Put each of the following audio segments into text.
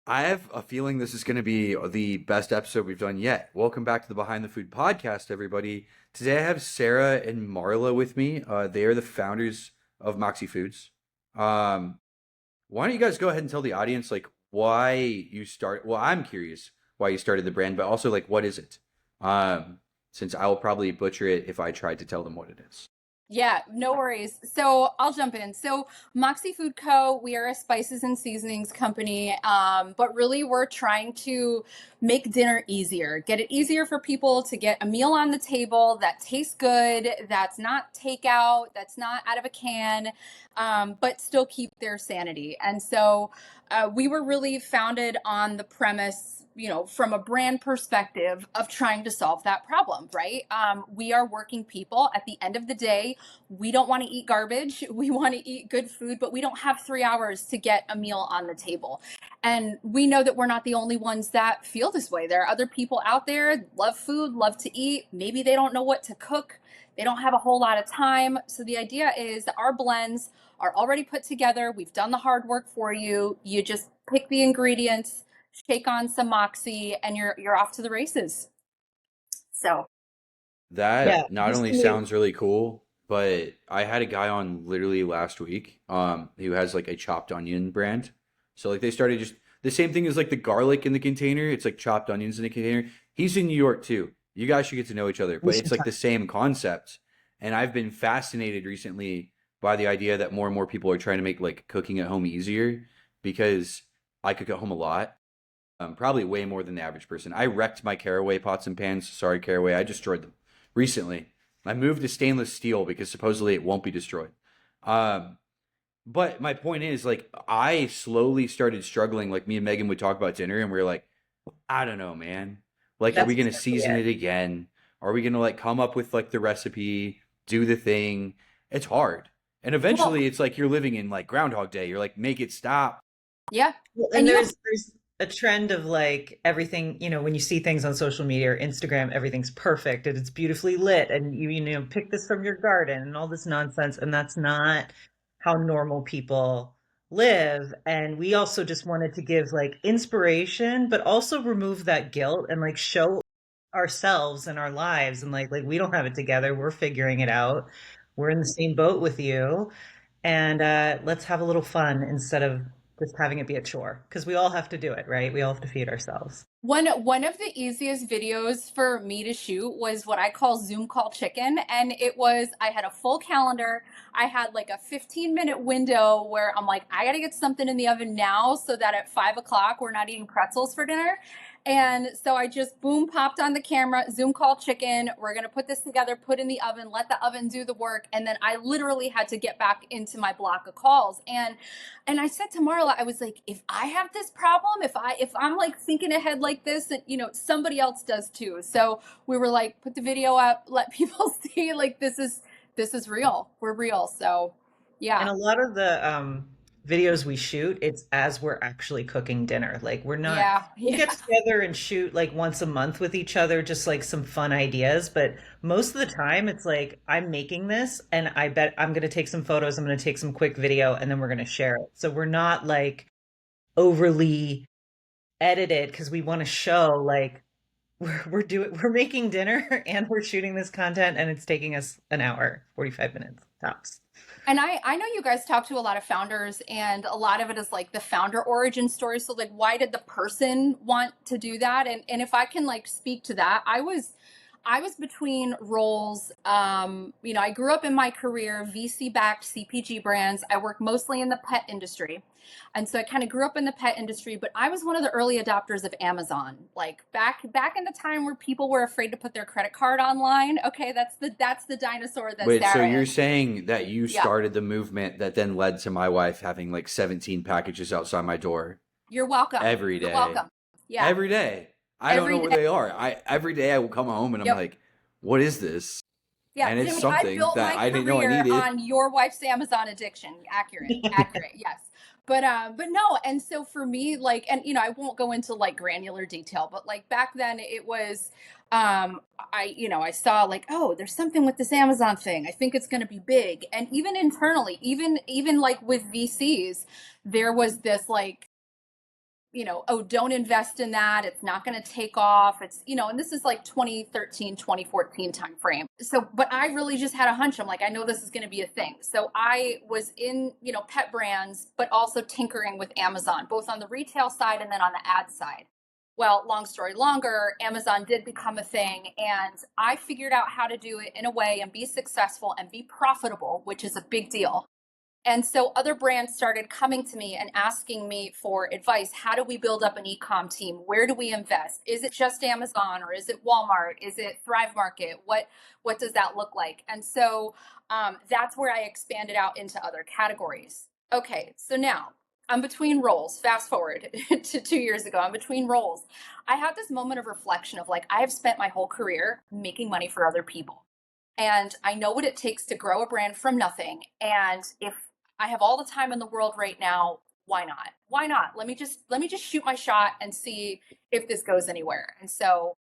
I have a feeling this is going to be the best episode we've done yet. Welcome back to the Behind the Food podcast, everybody. Today I have Sarah and Marla with me. They are the founders of Moxie Foods. Um, why don't you guys go ahead and tell the audience like why you start? Well, I'm curious why you started the brand, but also like what is it? Since I will probably butcher it if I tried to tell them what it is. Yeah, no worries. So I'll jump in. So Moxie Food Co., we are a spices and seasonings company, but really we're trying to make dinner easier, get it easier for people to get a meal on the table that tastes good, that's not takeout, that's not out of a can, but still keep their sanity. And so we were really founded on the premise, from a brand perspective of trying to solve that problem, right? We are working people. At the end of the day, we don't want to eat garbage. We want to eat good food, but we don't have 3 hours to get a meal on the table. And we know that we're not the only ones that feel this way. There are other people out there, love food, love to eat. Maybe they don't know what to cook. They don't have a whole lot of time. So the idea is that our blends are already put together. We've done the hard work for you. You just pick the ingredients, shake on some Moxie, and you're off to the races. So Yeah, That not just only to me, sounds really cool, but I had a guy on literally last week, who has like a chopped onion brand. So like they started just the same thing as like the garlic in the container. It's like chopped onions in the container. He's in New York too. You guys should get to know each other, we but it's should like talk. the same concept. And I've been fascinated recently by the idea that more and more people are trying to make like cooking at home easier because I cook at home a lot. Probably way more than the average person. I wrecked my caraway pots and pans. Sorry, caraway. I destroyed them recently. I moved to stainless steel because supposedly it won't be destroyed. Um, but my point is, like, I slowly started struggling. Like, me and Megan would talk about dinner, and we are like, I don't know, man. Like, are That's we gonna exactly season it. it again? Are we gonna like come up with like the recipe, do the thing? It's hard, and well, eventually, it's like you're living in like Groundhog Day. You're like, make it stop. yeah. Well, and And there's a trend of like everything, when you see things on social media or Instagram, everything's perfect and it's beautifully lit and you pick this from your garden and all this nonsense, and that's not how normal people live. And we also just wanted to give like inspiration, but also remove that guilt and like show ourselves and our lives and like we don't have it together. We're figuring it out. We're in the same boat with you. And let's have a little fun instead of just having it be a chore because we all have to do it, right? We all have to feed ourselves. one of the easiest videos for me to shoot was what I call Zoom call chicken. And it was, I had a full calendar. I had like a 15-minute window where I'm like, I gotta get something in the oven now so that at 5 o'clock we're not eating pretzels for dinner. And so I just boom popped on the camera, Zoom call chicken. We're gonna put this together, put in the oven, let the oven do the work. And then I literally had to get back into my block of calls. And I said to Marla, I was like, if I have this problem, if I'm like thinking ahead like this, and somebody else does too. So we were like, put the video up, let people see like this is real. We're real. So And yeah. a lot of the videos we shoot, it's as we're actually cooking dinner. Like we're not, Yeah. we'll Yeah. get together and shoot like once a month with each other, just like some fun ideas. But most of the time, it's like I'm making this and I bet I'm going to take some photos, I'm going to take some quick video, and then we're going to share it. So we're not like overly edited because we want to show like we're making dinner and we're shooting this content and it's taking us an hour, 45 minutes tops. And I know you guys talk to a lot of founders, and a lot of it is like the founder origin story. So like, why did the person want to do that? And if I can like speak to that, I was between roles. I grew up in my career VC backed CPG brands. I work mostly in the pet industry. And so I kind of grew up in the pet industry, but I was one of the early adopters of Amazon. Like back in the time where people were afraid to put their credit card online. Okay, that's the dinosaur that Wait, so Sarah you're is. saying that you Yeah. started the movement that then led to my wife having like 17 packages outside my door You're welcome. every You're day? welcome. Yeah. Every day. I don't know Every where day. they are. I every day I will come home and I'm Yep. like, what is this? Yeah, And it's Jimmy, I something built that my I didn't know I career needed. on your wife's Amazon addiction. Accurate. Accurate. Yes. But no, and so for me, like, and I won't go into like granular detail, but like back then it was I saw like, oh, there's something with this Amazon thing. I think it's going to be big. And even internally, even like with VCs, there was this like, oh, don't invest in that. It's not going to take off. And this is like 2013, 2014 timeframe. So, but I really just had a hunch. I'm like, I know this is going to be a thing. So I was in, pet brands, but also tinkering with Amazon, both on the retail side and then on the ad side. Well, long story longer, Amazon did become a thing, and I figured out how to do it in a way and be successful and be profitable, which is a big deal. And so other brands started coming to me and asking me for advice. How do we build up an e-com team? Where do we invest? Is it just Amazon, or is it Walmart? Is it Thrive Market? What does that look like? And so that's where I expanded out into other categories. Okay, so now I'm between roles. Fast forward to 2 years ago, I'm between roles. I had this moment of reflection of like, I have spent my whole career making money for other people. And I know what it takes to grow a brand from nothing. And if I have all the time in the world right now, why not? Why not? Let me just shoot my shot and see if this goes anywhere. And so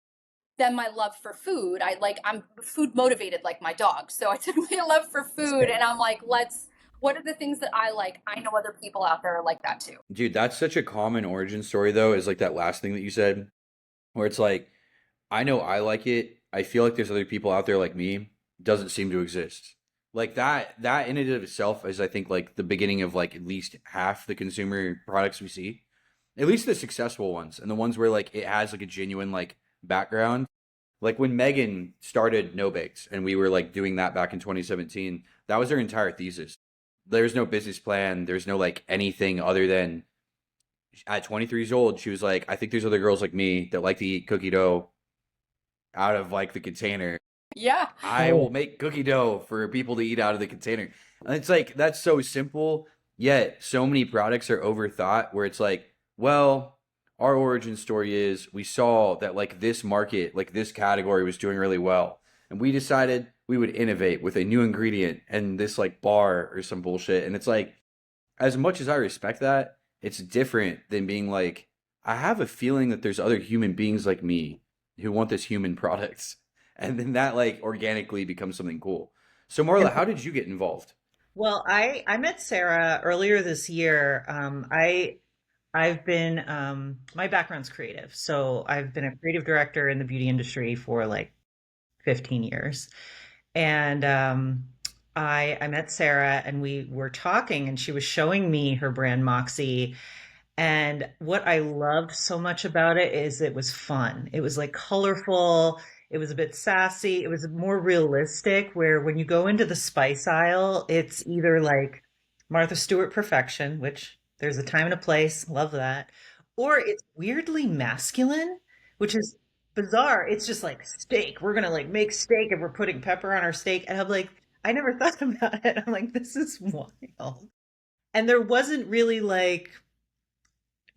then my love for food, I'm food motivated like my dog. So I took my love for food and I'm like, what are the things that I like? I know other people out there are like that too. Dude, that's such a common origin story though, is like that last thing that you said, where it's like, I know I like it. I feel like there's other people out there like me. Doesn't seem to exist. Like that in and of itself is, I think, like the beginning of like at least half the consumer products we see. At least the successful ones and the ones where like it has like a genuine like background. Like when Megan started No Baked and we were like doing that back in 2017, that was her entire thesis. There's no business plan. There's no like anything other than at 23 years old, she was like, I think there's other girls like me that like to eat cookie dough out of like the container. Yeah. I will make cookie dough for people to eat out of the container. And it's like, that's so simple, yet so many products are overthought where it's like, well, our origin story is we saw that like this market, like this category was doing really well. And we decided we would innovate with a new ingredient and this like bar or some bullshit. And it's like, as much as I respect that, it's different than being like, I have a feeling that there's other human beings like me who want this human product. And then that like organically becomes something cool. So Marla, how did you get involved? Well, I met Sarah earlier this year. I've been my background's creative, so I've been a creative director in the beauty industry for like 15 years. And I met Sarah and we were talking, and she was showing me her brand Moxie. And what I loved so much about it is it was fun. It was like colorful. It was a bit sassy. It was more realistic, where when you go into the spice aisle, it's either like Martha Stewart perfection, which there's a time and a place, love that, or it's weirdly masculine, which is bizarre. It's just like steak. We're gonna like make steak and we're putting pepper on our steak. And I'm like, I never thought about it. I'm like, this is wild. And there wasn't really like,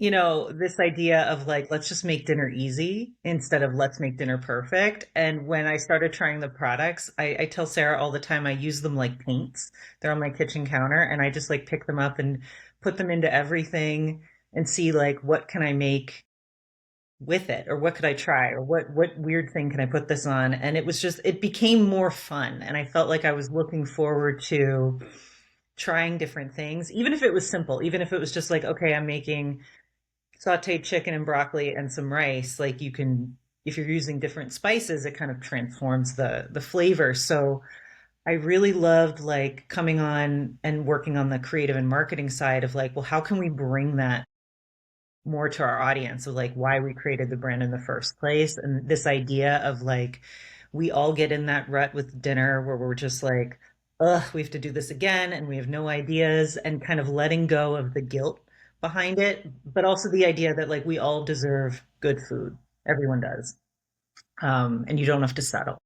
this idea of like, let's just make dinner easy instead of let's make dinner perfect. And when I started trying the products, I tell Sarah all the time, I use them like paints. They're on my kitchen counter, and I just like pick them up and put them into everything and see like, what can I make with it, or what could I try, or what weird thing can I put this on? And it became more fun. And I felt like I was looking forward to trying different things, even if it was simple, even if it was just like, okay, I'm making sauteed chicken and broccoli and some rice. Like, you can, if you're using different spices, it kind of transforms the flavor. So I really loved like coming on and working on the creative and marketing side of like, well, how can we bring that more to our audience, of like why we created the brand in the first place? And this idea of like, we all get in that rut with dinner where we're just like, ugh, we have to do this again and we have no ideas, and kind of letting go of the guilt behind it, but also the idea that like we all deserve good food. Everyone does. And you don't have to settle.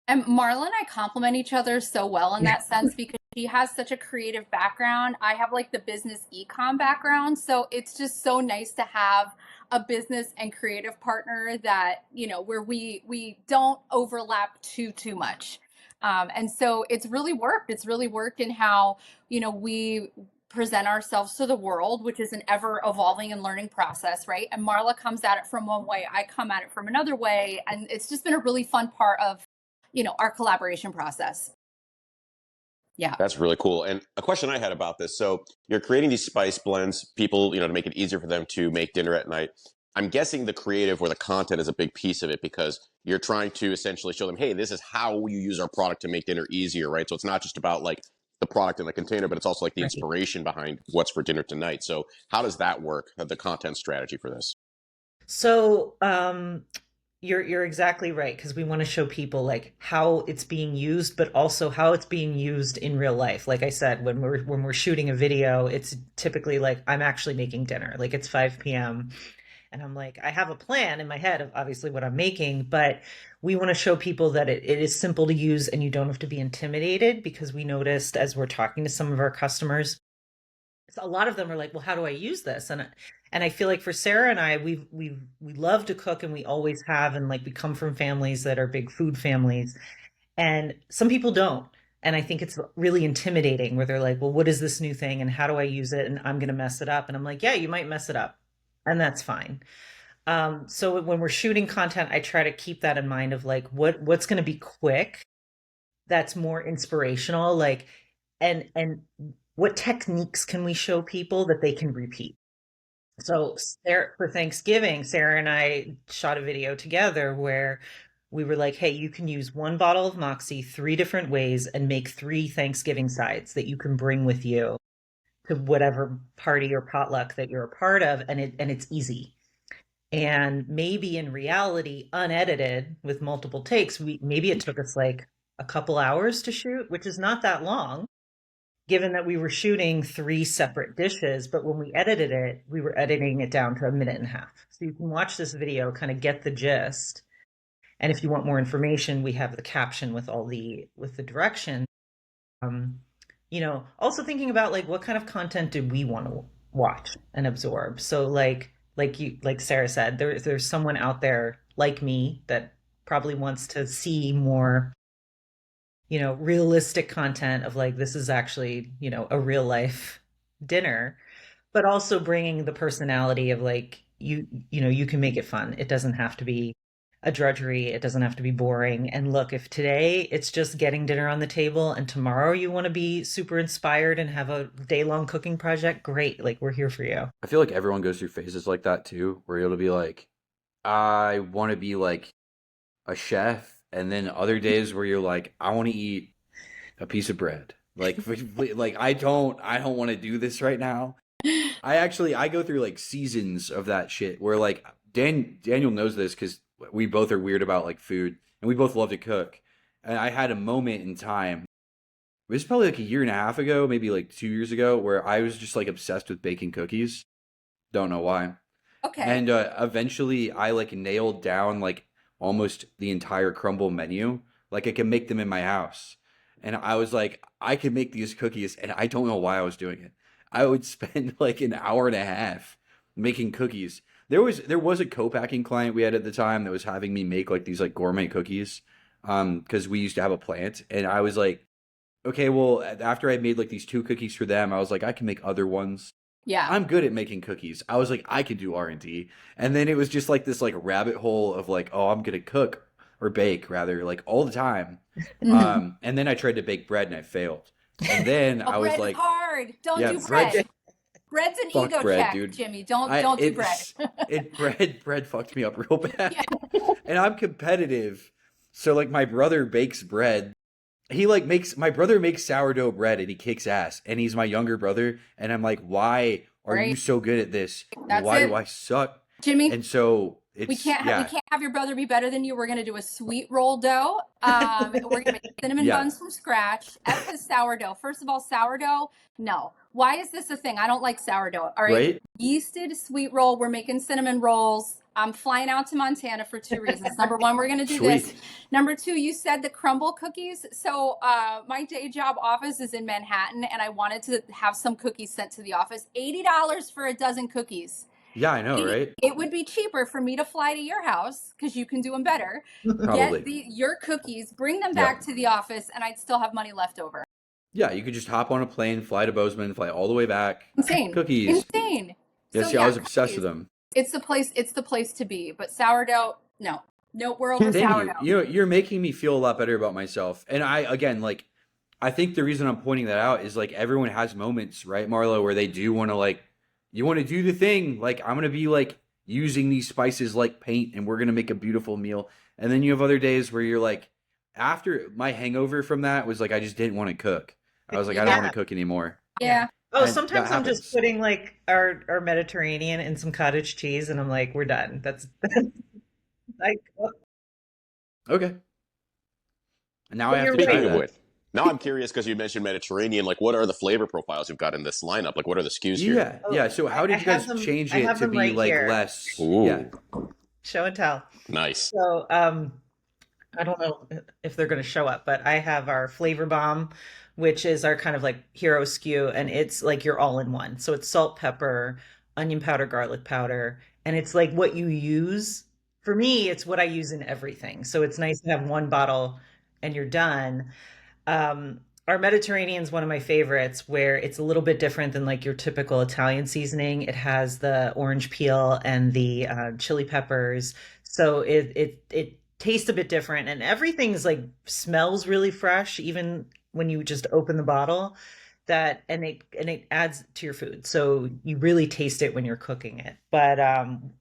And Marla and I complement each other so well in that sense, because she has such a creative background. I have like the business econ background. So it's just so nice to have a business and creative partner that, where we don't overlap too much. And so it's really worked. It's really worked in how, we present ourselves to the world, which is an ever evolving and learning process, right? And Marla comes at it from one way, I come at it from another way. And it's just been a really fun part of our collaboration process. Yeah. That's really cool. And a question I had about this. So you're creating these spice blends, people, to make it easier for them to make dinner at night. I'm guessing the creative or the content is a big piece of it because you're trying to essentially show them, hey, this is how you use our product to make dinner easier, right? So it's not just about like the product in the container, but it's also like the Right. inspiration behind what's for dinner tonight. So how does that work, the content strategy for this? So, you're exactly right because we want to show people like how it's being used, but also how it's being used in real life. Like I said, when we're shooting a video, it's typically like I'm actually making dinner. Like it's 5 p.m. and I'm like, I have a plan in my head of obviously what I'm making, but we want to show people that it is simple to use and you don't have to be intimidated because we noticed as we're talking to some of our customers, a lot of them are like, well, how do I use this? And I feel like for Sarah and I, we love to cook and we always have, and like we come from families that are big food families, and some people don't. And I think it's really intimidating where they're like, well, what is this new thing and how do I use it? And I'm going to mess it up. And I'm like, yeah, you might mess it up. And that's fine. So when we're shooting content, I try to keep that in mind of like what's going to be quick, that's more inspirational, like and what techniques can we show people that they can repeat. So Sarah, for Thanksgiving, Sarah and I shot a video together where we were like, hey, you can use one bottle of Moxie 3 different ways and make 3 Thanksgiving sides that you can bring with you to whatever party or potluck that you're a part of, and it's easy. And maybe in reality, unedited with multiple takes, maybe it took us like a couple hours to shoot, which is not that long, given that we were shooting 3 separate dishes. But when we edited it, we were editing it down to a minute and a half. So you can watch this video, kind of get the gist. And if you want more information, we have the caption with the direction. Um, also thinking about like what kind of content do we want to watch and absorb. So like Sarah said, there's someone out there like me that probably wants to see more, realistic content of like this is actually, a real life dinner, but also bringing the personality of like you can make it fun. It doesn't have to be a drudgery. It doesn't have to be boring. And look, if today it's just getting dinner on the table and tomorrow you want to be super inspired and have a day-long cooking project, great. Like we're here for you. I feel like everyone goes through phases like that too, where it'll be like, I want to be like a chef, and then other days where you're like, I want to eat a piece of bread. Like I don't want to do this right now. I go through like seasons of that shit where like Daniel knows this because we both are weird about like food and we both love to cook. And I had a moment in time. It was probably like a year and a half ago, maybe like 2 years ago, where I was just like obsessed with baking cookies. Don't know why. Okay. And eventually I like nailed down like almost the entire crumble menu. Like I can make them in my house. And I was like, I can make these cookies, and I don't know why I was doing it. I would spend like an hour and a half making cookies. There was a co-packing client we had at the time that was having me make like these like gourmet cookies. Because we used to have a plant, and I was like, okay, well, after I made like these 2 cookies for them, I was like, I can make other ones. Yeah. I'm good at making cookies. I was like, I could do R&D. And then it was just like this like rabbit hole of like, oh, I'm gonna cook or bake rather, like all the time. Mhm. And then I tried to bake bread and I failed. And then Oh, I was bread is like, hard. Don't yeah, do bread. Bread's an fuck ego bread, check, dude. Jimmy. Don't I don't do bread. it's it bread fucked me up real Yeah. bad. And I'm competitive. So like my brother bakes bread. He like makes my brother makes sourdough bread and he kicks ass. And he's my younger brother. And I'm like, why are you Right. so good at this? And That's why do it. I suck? Jimmy, And so we it's can't we yeah, can't have your brother be better than you. We're gonna do a sweet roll dough. We're gonna make cinnamon yeah, buns from scratch. F is sourdough. First of all, sourdough, no. Why is this a thing? I don't like sourdough. All right. right? Yeasted sweet roll. We're making cinnamon rolls. I'm flying out to Montana for 2 reasons. Number one, we're gonna do this. Sweet. Number two, you said the crumble cookies. So my day job office is in Manhattan, and I wanted to have some cookies sent to the office. $80 for a dozen cookies. Yeah, I know, right? It would be cheaper for me to fly to your house because you can do them better. Get Probably. your cookies, bring them Yeah. back to the office, and I'd still have money left over. Yeah, you could just hop on a plane, fly to Bozeman, fly all the way back. Insane, Cookies. insane. Yeah, So see, I yeah, was obsessed cookies. with them. It's the place. It's the place to be. But sourdough, no, we're over Thank you. sourdough. You're making me feel a lot better about myself. And I again like I think the reason I'm pointing that out is like everyone has moments, right, Marlo, where they do want to like, you want to do the thing. Like, I'm going to be like using these spices like paint and we're going to make a beautiful meal. And then you have other days where you're like, after my hangover from that was like, I just didn't want to cook. I was like, I don't want Yeah. to cook anymore. Yeah. Yeah. Oh, And that sometimes I'm just happens. putting like our Mediterranean and some cottage cheese, and I'm like, we're done. That's like, well, Okay. And now I but have you're to try Speaking right. of that. which, now I'm curious because you mentioned Mediterranean. Like, what are the flavor profiles you've got in this lineup? Like, what are the skews here? Yeah. Oh, Yeah. So how I did you have guys them. change I it have to them be right like here. less? Yeah. Ooh, Show and tell. nice. So, I don't know if they're going to show up, but I have our flavor bomb, which is our kind of like hero skew, and it's like your all in one. So it's salt, pepper, onion powder, garlic powder, and it's like what you use. For me, it's what I use in everything. So it's nice to have one bottle and you're done. Our Mediterranean is one of my favorites where it's a little bit different than like your typical Italian seasoning. It has the orange peel and the chili peppers. So it tastes a bit different and everything's like smells really fresh, even when you just open the bottle. That and it adds to your food. So you really taste it when you're cooking it. But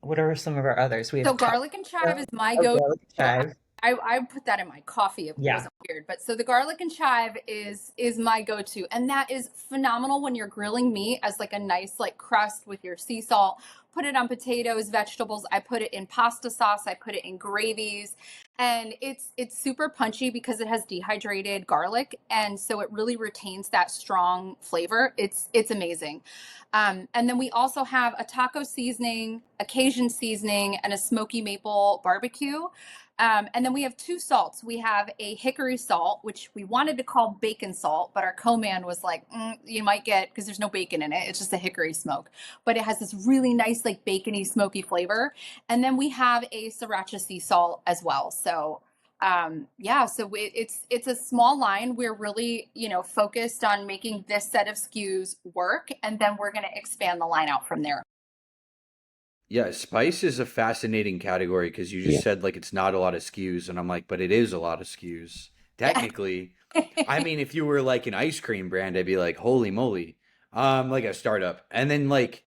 what are some of our others? We So have garlic and chive is my oh, go-to. garlic chive. I put that in my coffee if it Yeah. wasn't weird. But so the garlic and chive is my go-to, and that is phenomenal when you're grilling meat as like a nice like crust with your sea salt. Put it on potatoes, vegetables. I put it in pasta sauce. I put it in gravies, and it's super punchy because it has dehydrated garlic, and so it really retains that strong flavor. It's amazing. And then we also have a taco seasoning, a Cajun seasoning, and a smoky maple barbecue. And then we have two salts. We have a hickory salt, which we wanted to call bacon salt, but our co-man was like, you might get, because there's no bacon in it. It's just a hickory smoke, but it has this really nice, like bacony, smoky flavor. And then we have a sriracha sea salt as well. So yeah, so it's a small line. We're really, focused on making this set of skews work, and then we're going to expand the line out from there. Yeah, spice is a fascinating category because you just Yeah. said like it's not a lot of skews, and I'm like, but it is a lot of skews. Yeah. Technically, I mean, if you were like an ice cream brand, I'd be like, holy moly, like a startup. And then like,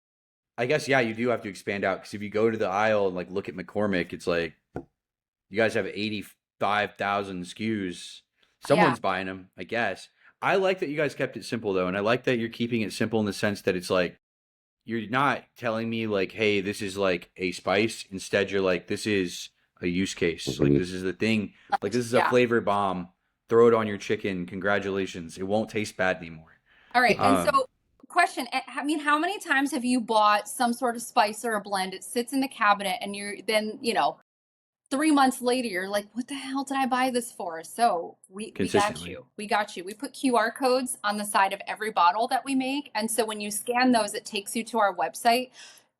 I guess yeah, you do have to expand out because if you go to the aisle and like look at McCormick, it's like you guys have 85,000 SKUs. Yeah. Someone's buying them, I guess. I like that you guys kept it simple though, and I like that you're keeping it simple in the sense that it's like you're not telling me like, hey, this is like a spice. Instead, you're like, this is a use case. Like this is the thing. Like this is a Yeah. flavor bomb. Throw it on your chicken. Congratulations. It won't taste bad anymore. All right. And Um, so, question, I mean, how many times have you bought some sort of spice or a blend? It sits in the cabinet and you're then, 3 months later, you're like, what the hell did I buy this for? So we got consistently. you. We got you. We put QR codes on the side of every bottle that we make. And so when you scan those, it takes you to our website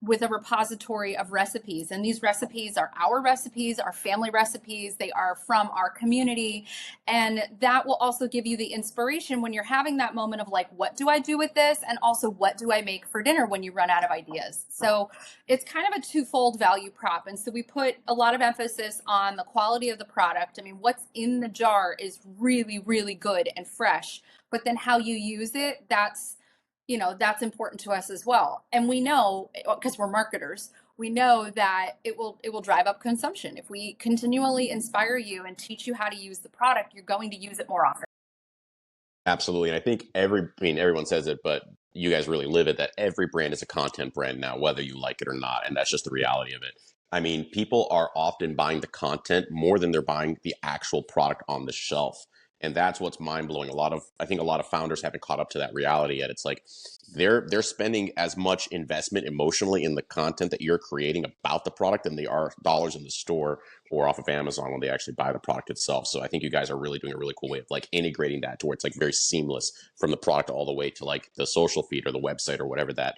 with a repository of recipes. And these recipes are our recipes, our family recipes. They are from our community. And that will also give you the inspiration when you're having that moment of like, what do I do with this? And also, what do I make for dinner when you run out of ideas? So it's kind of a twofold value prop. And so we put a lot of emphasis on the quality of the product. I mean, what's in the jar is really, really good and fresh. But then how you use it, that's important to us as well. And we know, because we're marketers, we know that it will drive up consumption. If we continually inspire you and teach you how to use the product, you're going to use it more often. Absolutely. And I think everyone says it, but you guys really live it that every brand is a content brand now, whether you like it or not. And that's just the reality of it. I mean, people are often buying the content more than they're buying the actual product on the shelf. And that's what's mind blowing. I think a lot of founders haven't caught up to that reality yet. It's like they're spending as much investment emotionally in the content that you're creating about the product than they are dollars in the store or off of Amazon when they actually buy the product itself. So I think you guys are really doing a really cool way of like integrating that to where it's like very seamless from the product all the way to like the social feed or the website or whatever that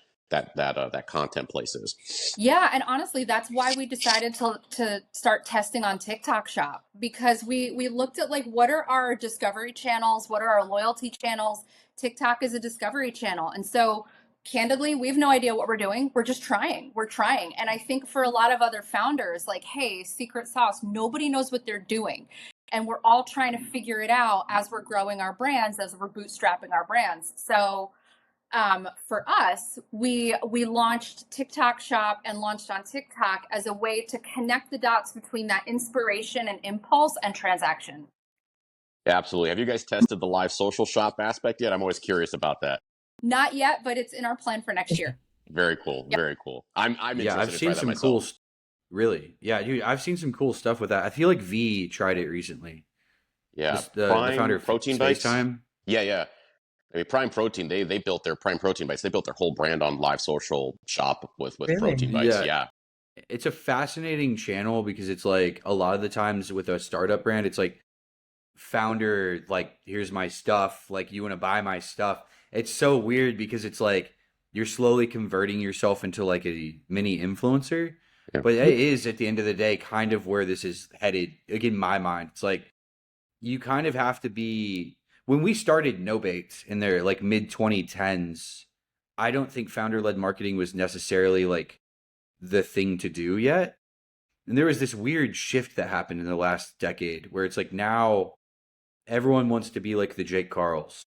content place is. Yeah, and honestly, that's why we decided to start testing on TikTok Shop, because we looked at like what are our discovery channels, what are our loyalty channels. TikTok is a discovery channel. And so candidly, we have no idea what we're doing. We're just trying. We're trying. And I think for a lot of other founders, like, hey, secret sauce, nobody knows what they're doing. And we're all trying to figure it out as we're growing our brands, as we're bootstrapping our brands. So for us, we launched TikTok Shop and launched on TikTok as a way to connect the dots between that inspiration and impulse and transaction. Yeah, absolutely. Have you guys tested the live social shop aspect yet? I'm always curious about that. Not yet, but it's in our plan for next year. Very cool. Yep. Very cool. I'm Yeah, I've interested to seen try that some myself. really. Yeah, dude, I've seen some cool stuff with that. I feel like V tried it recently. Yeah, Just the Prime founder of Protein Space Bites. Time. Yeah. I mean, Prime Protein. They built their Prime Protein Bites. They built their whole brand on live social shop with Really? Protein Bites. Yeah, Yeah. it's a fascinating channel because it's like a lot of the times with a startup brand, it's like founder, like, here's my stuff, like, you want to buy my stuff. It's so weird because it's like you're slowly converting yourself into like a mini influencer. Yeah. But it is at the end of the day kind of where this is headed. Like, in my mind, it's like you kind of have to be, when we started No Baits in their like mid 2010s, I don't think founder led marketing was necessarily like the thing to do yet. And there was this weird shift that happened in the last decade where it's like now everyone wants to be like the Jake Carls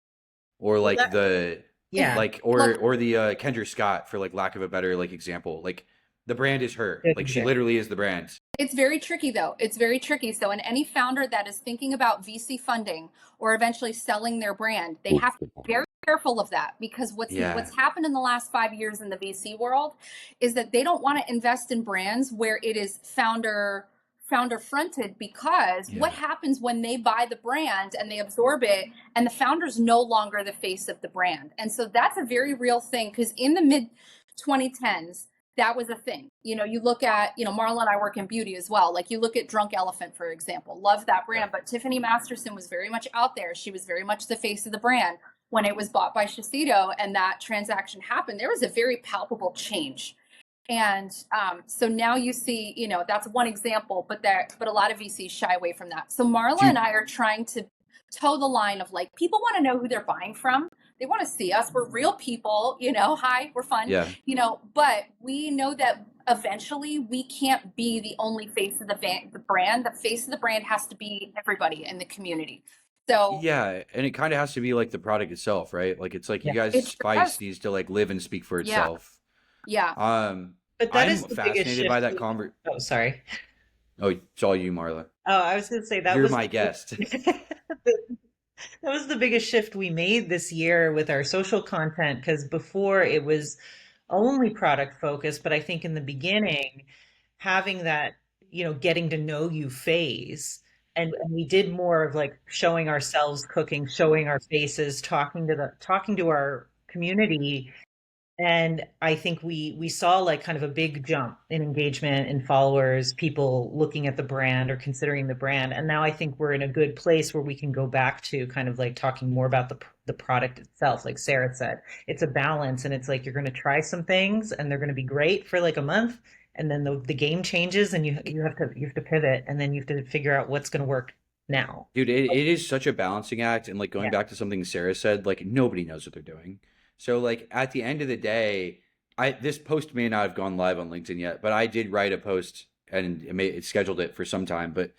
or Well, like the yeah. like Look, or the Kendra Scott, for like lack of a better like example. Like the brand is her. Good Like she example. literally is the brand. it's very tricky though. It's very tricky. So, in any founder that is thinking about VC funding or eventually selling their brand, they have to be very careful of that, because Yeah. what's happened in the last 5 years in the VC world is that they don't want to invest in brands where it is founder fronted, because what Yeah. happens when they buy the brand and they absorb it and the founder's no longer the face of the brand. And so that's a very real thing, because in the mid 2010s, that was a thing. You look at, Marla and I work in beauty as well. Like, you look at Drunk Elephant, for example. Love that Yeah. brand, but Tiffany Masterson was very much out there. She was very much the face of the brand. When it was bought by Shiseido and that transaction happened, there was a very palpable change. And so now you see, that's one example, but a lot of VCs shy away from that. So Marla Dude, and I are trying to toe the line of, like, people want to know who they're buying from. They want to see us. We're real people, hi, we're fun, yeah. but we know that eventually we can't be the only face of the brand. The face of the brand has to be everybody in the community. So Yeah, and it kind of has to be like the product itself, right? Like it's like you Yeah. guys' it sure spice does. needs to like live and speak for Yeah. itself. Yeah. But that I'm is the biggest fascinated by shift. that Oh, sorry. Oh, it's all you, Marla. Oh, I was going to say that You're was my guest. that was the biggest shift we made this year with our social content, because before it was only product focused, but I think in the beginning, having that, getting to know you phase. And we did more of like showing ourselves cooking, showing our faces, talking to our community. And I think we saw like kind of a big jump in engagement and followers, people looking at the brand or considering the brand. And now I think we're in a good place where we can go back to kind of like talking more about the product itself. Like Sarah said, it's a balance, and it's like you're going to try some things and they're going to be great for like a month, and then the game changes and you have to pivot, and then you have to figure out what's going to work now. Dude, it is such a balancing act. And like going Yeah. back to something Sarah said, like nobody knows what they're doing. So like at the end of the day, this post may not have gone live on LinkedIn yet, but I did write a post and it scheduled it for some time. But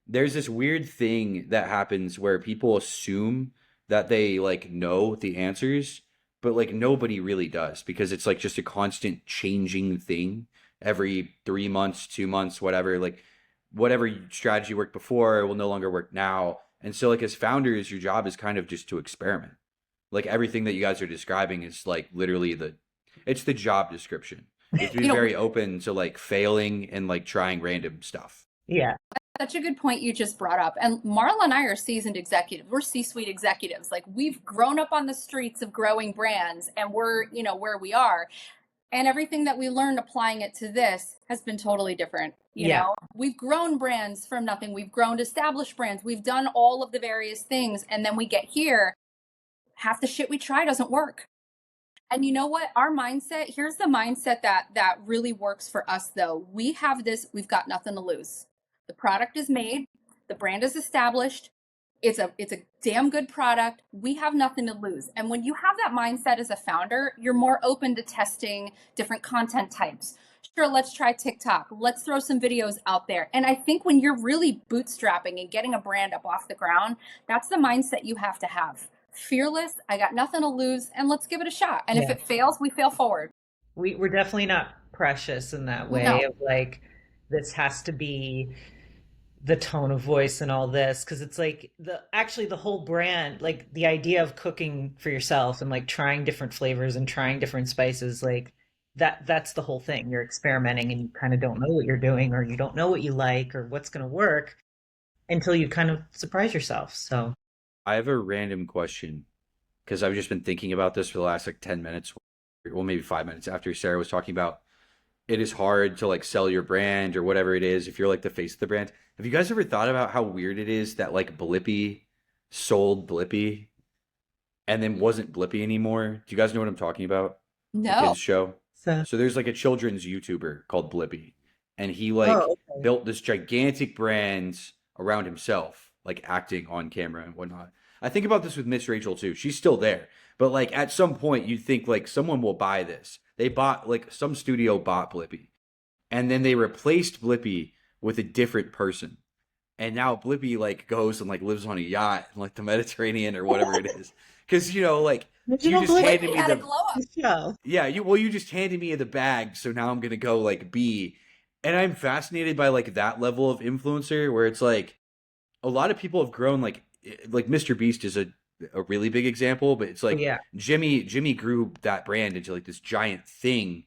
there's this weird thing that happens where people assume that they like know the answers, but like nobody really does, because it's like just a constant changing thing every 3 months, 2 months, whatever. Like whatever strategy worked before will no longer work now. And so like as founders, your job is kind of just to experiment. Like everything that you guys are describing is like literally it's the job description. You have to be You know, very open to like failing and like trying random stuff. Yeah. such a good point you just brought up. And Marla and I are seasoned executives. We're C-suite executives. Like, we've grown up on the streets of growing brands, and we're, where we are. And everything that we learned applying it to this has been totally different. Yeah. We've grown brands from nothing. We've grown established brands. We've done all of the various things. And then we get here, half the shit we try doesn't work. And you know what? Our mindset, here's the mindset that really works for us though. We've got nothing to lose. The product is made, the brand is established. It's a damn good product. We have nothing to lose. And when you have that mindset as a founder, you're more open to testing different content types. Sure, let's try TikTok. Let's throw some videos out there. And I think when you're really bootstrapping and getting a brand up off the ground, that's the mindset you have to have. Fearless, I got nothing to lose, and let's give it a shot. And if Yeah. it fails, we fail forward. We're definitely not precious in that way No. of like, this has to be the tone of voice and all this, because it's like the whole brand, like the idea of cooking for yourself and like trying different flavors and trying different spices, like that's the whole thing. You're experimenting and you kind of don't know what you're doing, or you don't know what you like or what's going to work until you kind of surprise yourself. So I have a random question because I've just been thinking about this for the last like 10 minutes, well, maybe 5 minutes after Sarah was talking about it is hard to like sell your brand or whatever it is if you're like the face of the brand. Have you guys ever thought about how weird it is that like Blippi sold Blippi and then wasn't Blippi anymore? Do you guys know what I'm talking about? The No. kids show. so So there's like a children's YouTuber called Blippi, and he like oh, okay. built this gigantic brand around himself, like acting on camera and whatnot. I think about this with Miss Rachel too. She's still there, but like at some point you'd think like someone will buy this. They bought like some studio bought Blippi, and then they replaced Blippi with a different person. And now Blippi like goes and like lives on a yacht in like the Mediterranean or whatever it is. Because like you Original just Blippi handed me Had a the glow up. show. yeah, you just handed me the bag, so now I'm gonna go like be, and I'm fascinated by like that level of influencer where it's like a lot of people have grown like Mr. Beast is a really big example, but it's Oh, like yeah. Jimmy grew that brand into like this giant thing,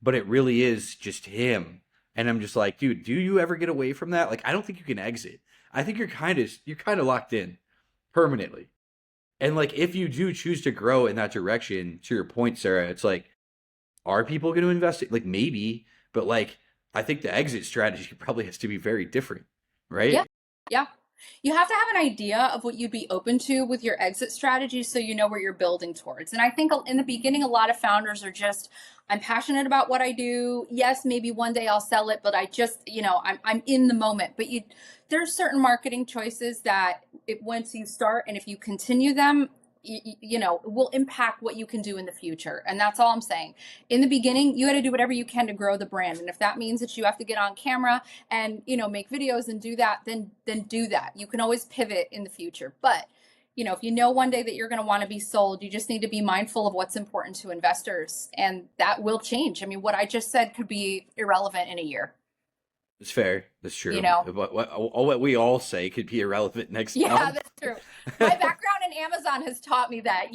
but it really is just him. And I'm just like, dude, do you ever get away from that? Like, I don't think you can exit. I think you're kind of locked in permanently. And like if you do choose to grow in that direction, to your point, Sarah, it's like, are people going to invest it? Like maybe, but like I think the exit strategy probably has to be very different, Yeah. right? Yeah. You have to have an idea of what you'd be open to with your exit strategy so you know where you're building towards. And I think in the beginning, a lot of founders are just, I'm passionate about what I do. Yes, maybe one day I'll sell it, but I just, I'm in the moment. But there's certain marketing choices that once you start and if you continue them, will impact what you can do in the future. And that's all I'm saying. In the beginning, you got to do whatever you can to grow the brand. And if that means that you have to get on camera and make videos and do that, then do that. You can always pivot in the future. But if you know one day that you're going to want to be sold, you just need to be mindful of what's important to investors, and that will change. I mean, what I just said could be irrelevant in a year. It's fair. That's You true. know? What we all say could be irrelevant next Yeah, month. that's true. My background in Amazon has taught me that.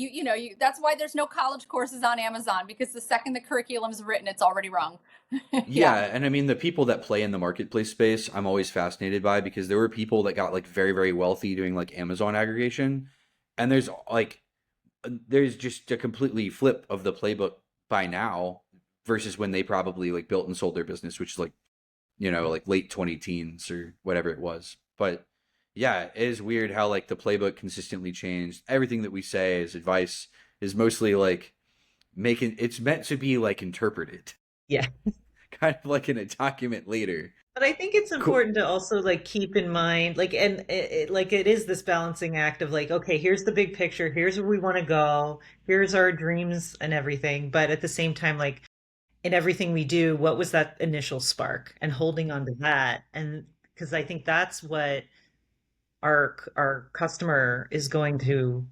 That's why there's no college courses on Amazon, because the second the curriculum's written, it's already wrong. Yeah, and I mean the people that play in the marketplace space, I'm always fascinated by because there were people that got like very, very wealthy doing like Amazon aggregation, and there's just a completely flip of the playbook by now versus when they probably like built and sold their business, which is like like late 20 teens or whatever it was. But yeah, it is weird how like the playbook consistently changed. Everything that we say as advice is mostly like it's meant to be like interpreted, Yeah. kind of like in a document later. But I think it's Cool. important to also like keep in mind, like, and like it is this balancing act of like, okay, here's the big picture, here's where we want to go, here's our dreams and everything. But at the same time, like in everything we do, what was that initial spark, and holding on to that. And because I think that's what our customer is going to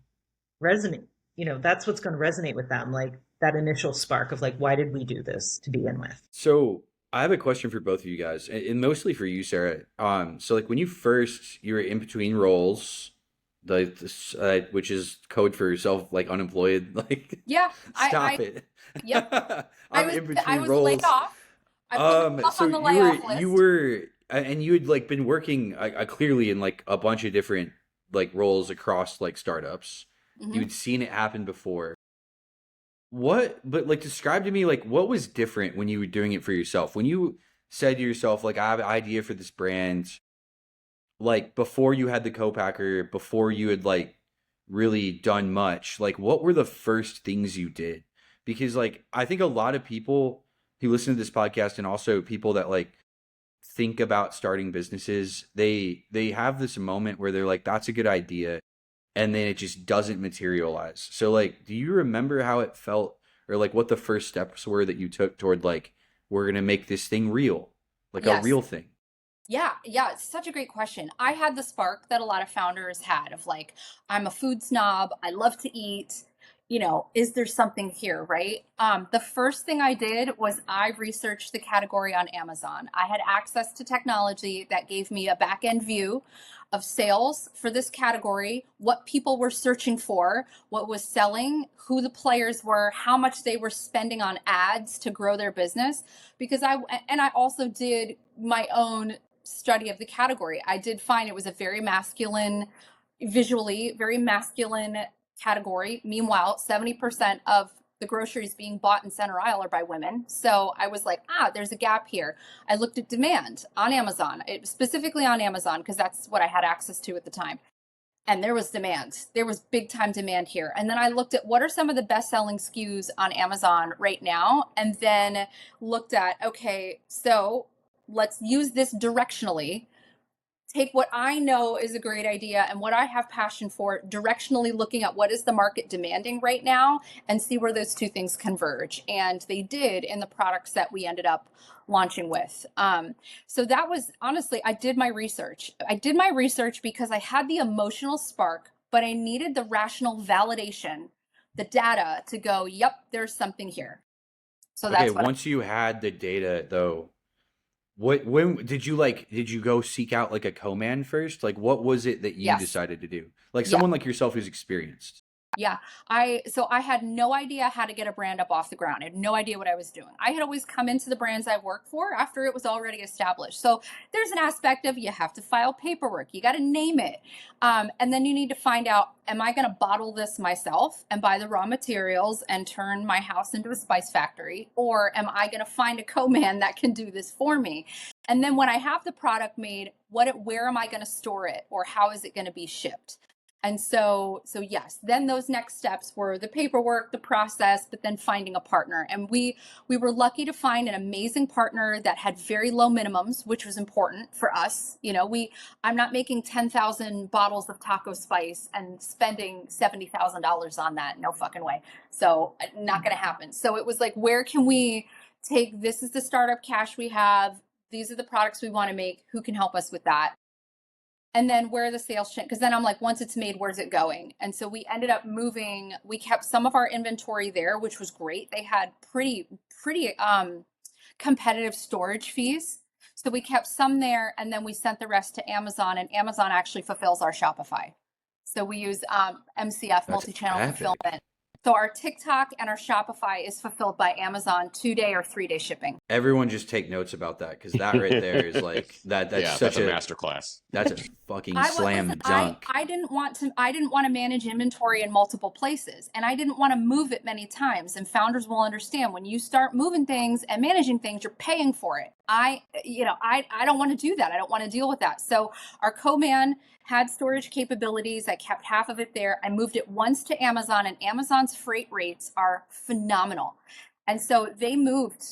resonate. That's what's going to resonate with them, like that initial spark of like, why did we do this to begin with? So I have a question for both of you guys, and mostly for you, Sarah. So like when you were in between roles, which is code for yourself, like unemployed, like Yeah, stop it. yep. I'm in I between was roles. laid off. I put myself So on the you layoff were list. you were and you had like been working clearly in like a bunch of different like roles across like startups. Mhm. You'd seen it happen before. But like describe to me like what was different when you were doing it for yourself? When you said to yourself like I have an idea for this brand, like before you had the co-packer, before you had like really done much, like what were the first things you did? Because like I think a lot of people who listen to this podcast and also people that like think about starting businesses, they have this moment where they're like that's a good idea and then it just doesn't materialize. So like do you remember how it felt or like what the first steps were that you took toward like we're going to make this thing real, like a Yes. real thing? Yeah, it's such a great question. I had the spark that a lot of founders had of like, I'm a food snob, I love to eat, is there something here, right? The first thing I did was I researched the category on Amazon. I had access to technology that gave me a back end view of sales for this category, what people were searching for, what was selling, who the players were, how much they were spending on ads to grow their business. Because I also did my own study of the category. I did find it was a very masculine, visually very masculine category. Meanwhile, 70% of the groceries being bought in center aisle are by women. So I was like, there's a gap here. I looked at demand on Amazon, specifically on Amazon, because that's what I had access to at the time. And there was demand. There was big time demand here. And then I looked at what are some of the best selling SKUs on Amazon right now, and then looked at, okay, so let's use this directionally. Take what I know is a great idea and what I have passion for, directionally looking at what is the market demanding right now, and see where those two things converge. And they did in the products that we ended up launching with. So that was honestly, I did my research. I did my research because I had the emotional spark, but I needed the rational validation, the data to go, yep, there's something here. So Okay, that's what once you had the data though, when did you go seek out like a co-man first? Like what was it that you yes. decided to do? Like Yeah. someone like yourself who's experienced. Yeah. So I had no idea how to get a brand up off the ground. I had no idea what I was doing. I had always come into the brands I work for after it was already established. So there's an aspect of you have to file paperwork. You got to name it. And then you need to find out, am I going to bottle this myself and buy the raw materials and turn my house into a spice factory? Or am I going to find a co-man that can do this for me? And then when I have the product made, where am I going to store it? Or how is it going to be shipped? And so yes, then those next steps were the paperwork, the process, but then finding a partner. And we were lucky to find an amazing partner that had very low minimums, which was important for us. I'm not making 10,000 bottles of taco spice and spending $70,000 on that. No fucking way. So not going to happen. So it was like, where can we take, this is the startup cash we have. These are the products we want to make. Who can help us with that? And then where are the sales channels? Because then I'm like, once it's made, where's it going? And so we ended up moving. We kept some of our inventory there, which was great. They had pretty competitive storage fees. So we kept some there, and then we sent the rest to Amazon, and Amazon actually fulfills our Shopify. So we use MCF, That's multi-channel epic. fulfillment. So our TikTok and our Shopify is fulfilled by Amazon 2-day or 3-day shipping. Everyone just take notes about that because that right there is like that's yeah, such that's a masterclass. That's a fucking slam dunk. I didn't want to manage inventory in multiple places, and I didn't want to move it many times. And founders will understand when you start moving things and managing things, you're paying for it. I don't want to do that. I don't want to deal with that. So our co-man had storage capabilities. I kept half of it there. I moved it once to Amazon, and Amazon's freight rates are phenomenal. And so they moved,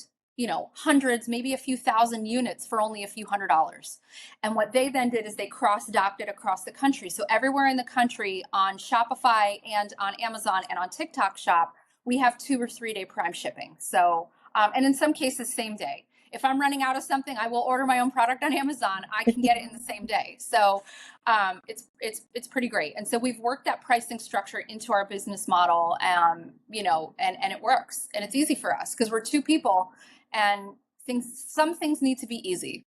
hundreds, maybe a few thousand units for only a few $100s. And what they then did is they cross-docked it across the country. So everywhere in the country on Shopify and on Amazon and on TikTok Shop, we have 2 or 3-day prime shipping. So, and in some cases, same day. If I'm running out of something, I will order my own product on Amazon. I can get it in the same day. So it's pretty great. And so we've worked that pricing structure into our business model, and it works. And it's easy for us because we're 2 people, and some things need to be easy.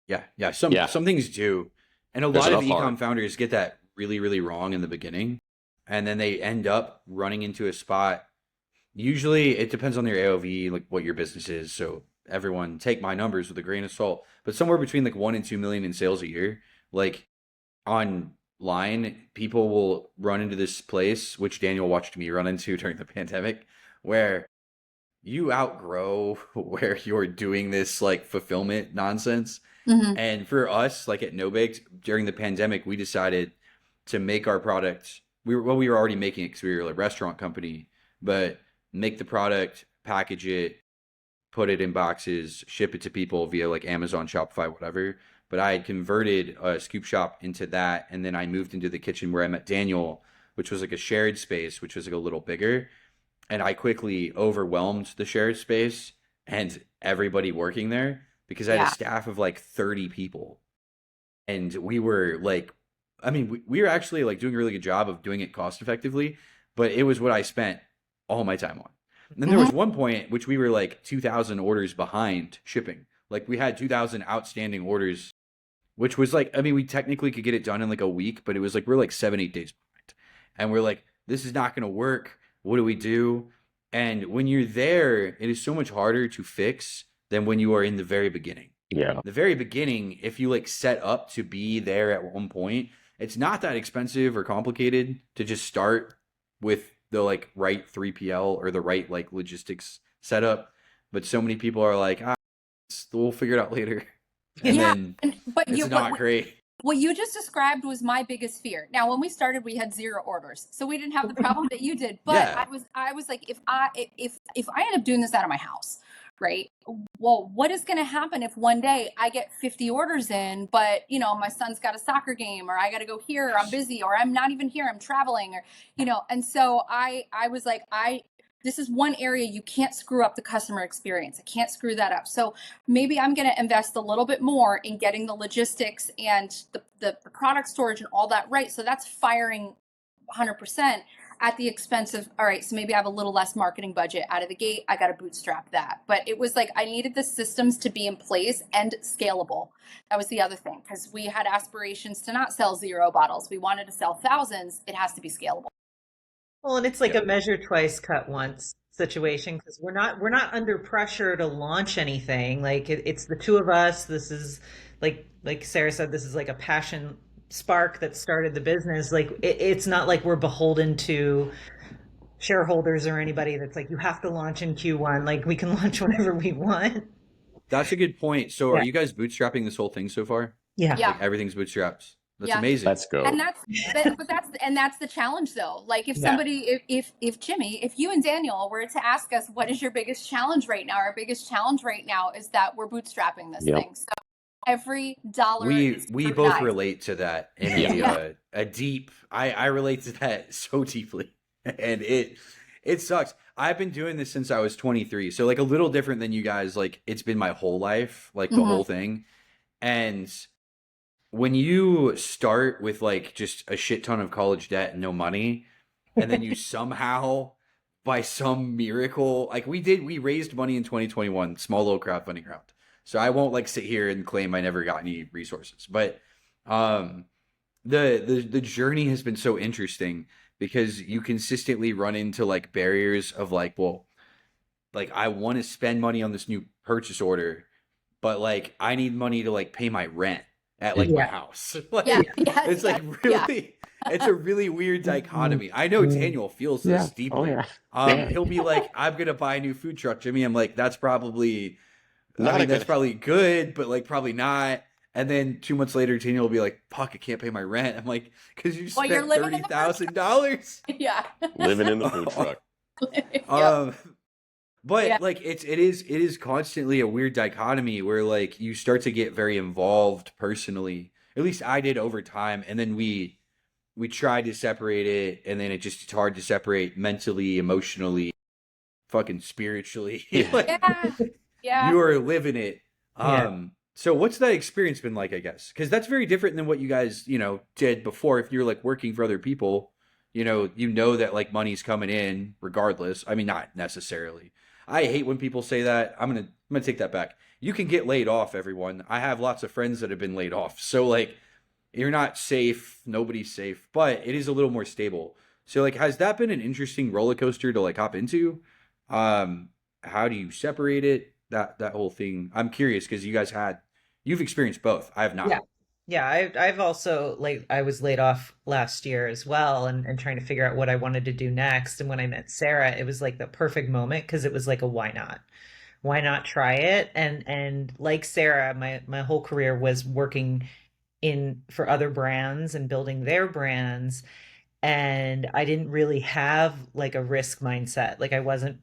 Yeah. Some things do. And a There's lot of enough ecom heart. founders get that really, really wrong in the beginning. And then they end up running into a spot. Usually it depends on their AOV, like what your business is. So everyone take my numbers with a grain of salt, but somewhere between like 1 and 2 million in sales a year, like online, people will run into this place, which Daniel watched me run into during the pandemic, where you outgrow where you're doing this like fulfillment nonsense. Mm-hmm. And for us, like at No Baked during the pandemic, we decided to make our product. We were already making it because we were a restaurant company, but make the product, package it, put it in boxes, ship it to people via like Amazon, Shopify, whatever. But I had converted a scoop shop into that, and then I moved into the kitchen where I met Daniel, which was like a shared space, which was like a little bigger. And I quickly overwhelmed the shared space and everybody working there because I had a Yeah. staff of like 30 people. And we were like, I mean, we were actually like doing a really good job of doing it cost effectively, but it was what I spent all my time on. And then there Mhm. was one point which we were like 2,000 orders behind shipping. Like we had 2,000 outstanding orders, which was like, I mean, we technically could get it done in like a week, but it was like we're like 7, 8 days behind. And we're like, this is not going to work. What do we do? And when you're there, it is so much harder to fix than when you are in the very beginning. Yeah. The very beginning, if you like set up to be there at one point, it's not that expensive or complicated to just start with the like right 3PL or the right like logistics setup. But so many people are like, we'll figure it out later. And Yeah. then But it's you, not great. what you just described was my biggest fear. Now, when we started, we had 0 orders, so we didn't have the problem that you did. But Yeah. I was like, if I end up doing this out of my house, right? Well, what is going to happen if one day I get 50 orders in, but my son's got a soccer game, or I got to go here, or I'm busy, or I'm not even here, I'm traveling, or and so I was like, this is one area you can't screw up the customer experience. I can't screw that up. So maybe I'm going to invest a little bit more in getting the logistics and the product storage and all that right. So that's firing 100% at the expense of, all right, so maybe I have a little less marketing budget out of the gate. I got to bootstrap that. But it was like I needed the systems to be in place and scalable. That was the other thing, because we had aspirations to not sell 0 bottles. We wanted to sell thousands. It has to be scalable. Well, and it's like Yeah. a measure twice, cut once situation because we're not under pressure to launch anything. Like it's the two of us. This is like Sarah said, this is like a passion spark that started the business. Like it's not like we're beholden to shareholders or anybody that's like you have to launch in Q1. Like we can launch whenever we want. That's a good point. So are Yeah. you guys bootstrapping this whole thing so far? Yeah. Yeah. Like everything's bootstrapped. That's Yeah. amazing. Let's go. And that's the challenge though. Like if Yeah. somebody, if Jimmy, if you and Daniel were to ask us, what is your biggest challenge right now? Our biggest challenge right now is that we're bootstrapping this Yep. thing. So every dollar is We both scrutinized. relate to that in Yeah. a deep. I relate to that so deeply, and it sucks. I've been doing this since I was 23, so like a little different than you guys. Like it's been my whole life, like the Mhm. whole thing. And when you start with like just a shit ton of college debt and no money, and then you somehow by some miracle, like we raised money in 2021, small little crowdfunding round. So I won't like sit here and claim I never got any resources, but um the journey has been so interesting because you consistently run into like barriers of like, well, like I want to spend money on this new purchase order, but like I need money to like pay my rent at like my Yeah. house. Yeah. Like Yes. it's like Yes. Yeah. really it's a really weird dichotomy. I know Daniel feels Yeah. this Oh deeply. yeah. Yeah. He'll be like, I'm gonna buy a new food truck, Jimmy. I'm like, that's probably Not I a mean, that's good. probably good, but like probably not. And then 2 months later, Daniel will be like, "Fuck, I can't pay my rent." I'm like, "Cause you Well, you're spent living in the $30,000." Yeah. Living in the food truck. Yep. Um, Yeah. but like it is constantly a weird dichotomy where like you start to get very involved personally. At least I did over time, and then we tried to separate it, and then it's hard to separate mentally, emotionally, fucking spiritually. Yeah. Like Yeah. Yeah. you are living it. Yeah. So what's that experience been like, I guess? Because that's very different than what you guys, did before. If you're like working for other people, you know that like money's coming in regardless. I mean, not necessarily. I hate when people say that. I'm gonna take that back. You can get laid off, everyone. I have lots of friends that have been laid off. So like you're not safe, nobody's safe, but it is a little more stable. So like has that been an interesting roller coaster to like hop into? How do you separate it? That whole thing. I'm curious because you've experienced both. I have Yeah. not. Yeah, I've also like I was laid off last year as well and trying to figure out what I wanted to do next. And when I met Sarah, it was like the perfect moment because it was like a why not? Why not try it? And like Sarah, my whole career was working in for other brands and building their brands. And I didn't really have like a risk mindset. Like I wasn't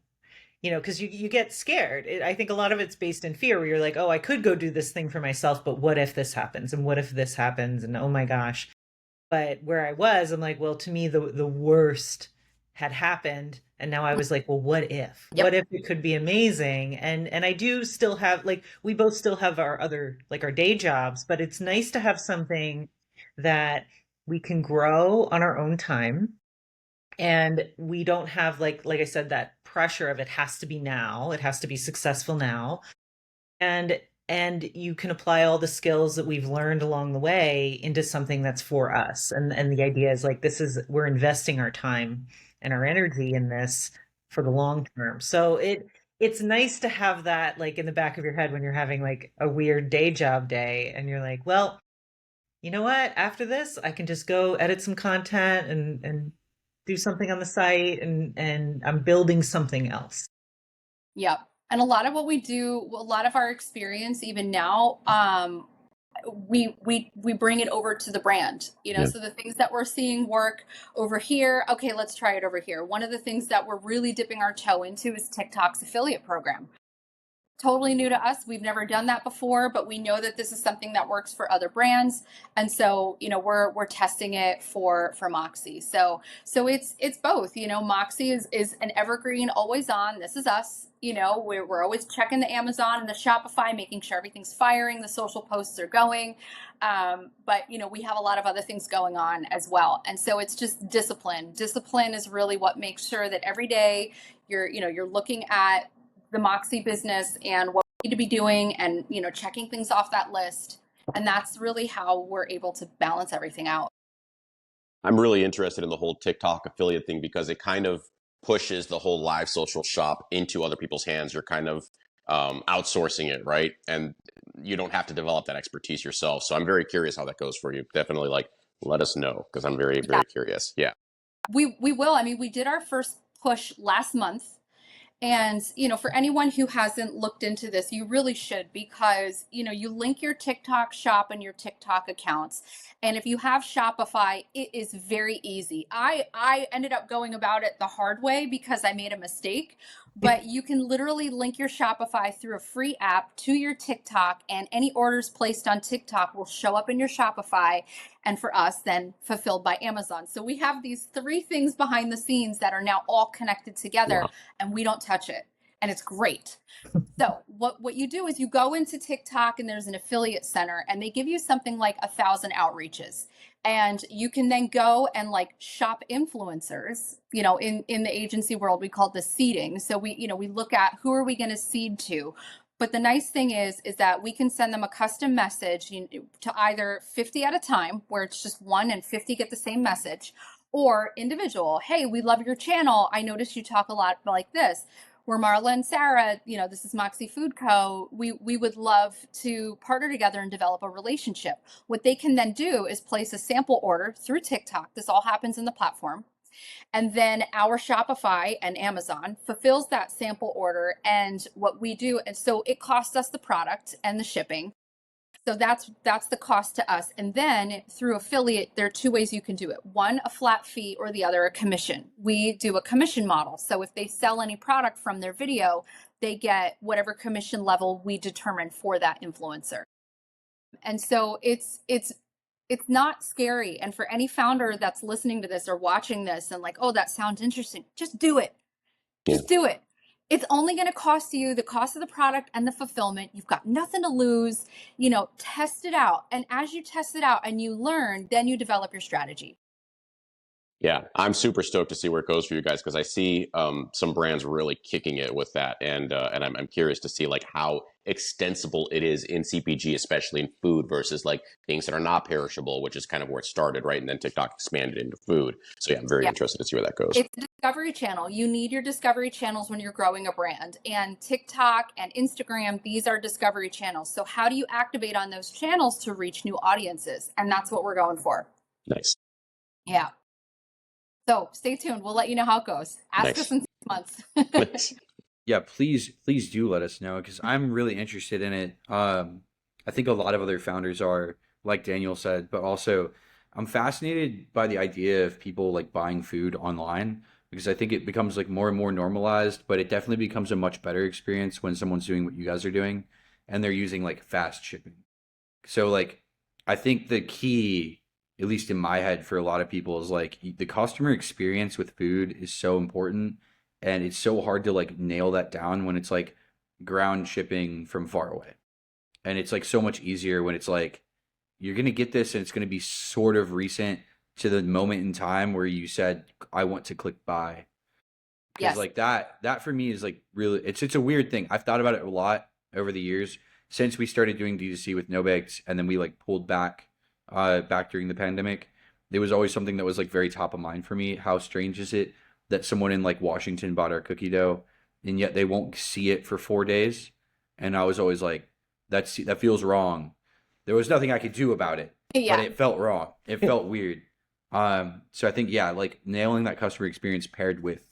because you get scared. I think a lot of it's based in fear where you're like, oh, I could go do this thing for myself, but what if this happens? And what if this happens? And oh my gosh. But where I was, I'm like, well, to me, the worst had happened, and now I was like, well, what if? Yep. What if it could be amazing? And I do still have, like, we both still have our other, like, our day jobs, but it's nice to have something that we can grow on our own time, and we don't have, like I said, that pressure of it has to be now, it has to be successful now. And you can apply all the skills that we've learned along the way into something that's for us. And the idea is, like, we're investing our time and our energy in this for the long term. So it's nice to have that, like, in the back of your head when you're having like a weird day job day and you're like, well, you know what? After this, I can just go edit some content and do something on the site, and I'm building something else. Yep. And a lot of what we do, a lot of our experience, even now, we bring it over to the brand. Yeah. So the things that we're seeing work over here, okay, let's try it over here. One of the things that we're really dipping our toe into is TikTok's affiliate program. Totally new to us. We've never done that before, but we know that this is something that works for other brands. And so, we're testing it for Moxie. So it's both. Moxie is an evergreen, always on. This is us. We're always checking the Amazon and the Shopify, making sure everything's firing, the social posts are going. But we have a lot of other things going on as well. And so it's just discipline. Discipline is really what makes sure that every day you're looking at the Moxie business and what we need to be doing, and checking things off that list. And that's really how we're able to balance everything out. I'm really interested in the whole TikTok affiliate thing because it kind of pushes the whole live social shop into other people's hands. You're kind of outsourcing it, right? And you don't have to develop that expertise yourself. So I'm very curious how that goes for you. Definitely, like, let us know, because I'm very, Yeah, very curious. Yeah. we will. I mean, we did our first push last month. And, for anyone who hasn't looked into this, you really should, because, you link your TikTok shop and your TikTok accounts. And if you have Shopify, it is very easy. I ended up going about it the hard way because I made a mistake, but you can literally link your Shopify through a free app to your TikTok, and any orders placed on TikTok will show up in your Shopify, and for us, then fulfilled by Amazon. So we have these three things behind the scenes that are now all connected together, Wow. and we don't touch it. And it's great. So what you do is you go into TikTok, and there's an affiliate center, and they give you something like 1,000 outreaches. And you can then go and, like, shop influencers. In the agency world, we call this seeding. So we look at who are we going to seed to. But the nice thing is that we can send them a custom message to either 50 at a time, where it's just one and 50 get the same message, or individual. Hey, we love your channel. I notice you talk a lot like this. We're Marla and Sarah. This is Moxie Food Co. We would love to partner together and develop a relationship. What they can then do is place a sample order through TikTok. This all happens in the platform. And then our Shopify and Amazon fulfills that sample order. And what we do, and so it costs us the product and the shipping. So that's the cost to us. And then through affiliate, there are two ways you can do it. One, a flat fee, or the other, a commission. We do a commission model. So if they sell any product from their video, they get whatever commission level we determine for that influencer. And so it's not scary. And for any founder that's listening to this or watching this and like, oh, that sounds interesting, just do it. Yeah. Just do it. It's only going to cost you the cost of the product and the fulfillment. You've got nothing to lose. Test it out. And as you test it out and you learn, then you develop your strategy. Yeah, I'm super stoked to see where it goes for you guys, because I see some brands really kicking it with that, and I'm curious to see, like, how extensible it is in CPG, especially in food, versus like things that are not perishable, which is kind of where it started, right? And then TikTok expanded into food. So yeah, I'm very interested to see where that goes. It's a discovery channel. You need your discovery channels when you're growing a brand, and TikTok and Instagram, these are discovery channels. So how do you activate on those channels to reach new audiences? And that's what we're going for. Nice. Yeah. So stay tuned. We'll let you know how it goes. Ask us in 6 months. Nice. Yeah, please do let us know, because I'm really interested in it. I think a lot of other founders are, like Daniel said, but also I'm fascinated by the idea of people like buying food online, because I think it becomes like more and more normalized, but it definitely becomes a much better experience when someone's doing what you guys are doing and they're using like fast shipping. So like I think the key at least in my head for a lot of people, is like the customer experience with food is so important, and it's so hard to like nail that down when it's like ground shipping from far away. And it's like so much easier when it's like you're going to get this and it's going to be sort of recent to the moment in time where you said I want to click buy. Because Yes. like that for me is like really, it's a weird thing. I've thought about it a lot over the years since we started doing D2C with No Baked, and then we like pulled back during the pandemic. There was always something that was like very top of mind for me. How strange is it that someone in like Washington bought our cookie dough and yet they won't see it for 4 days? And I was always like, that feels wrong. There was nothing I could do about it, but Yeah. it felt wrong. It felt weird. So I think, yeah, like nailing that customer experience paired with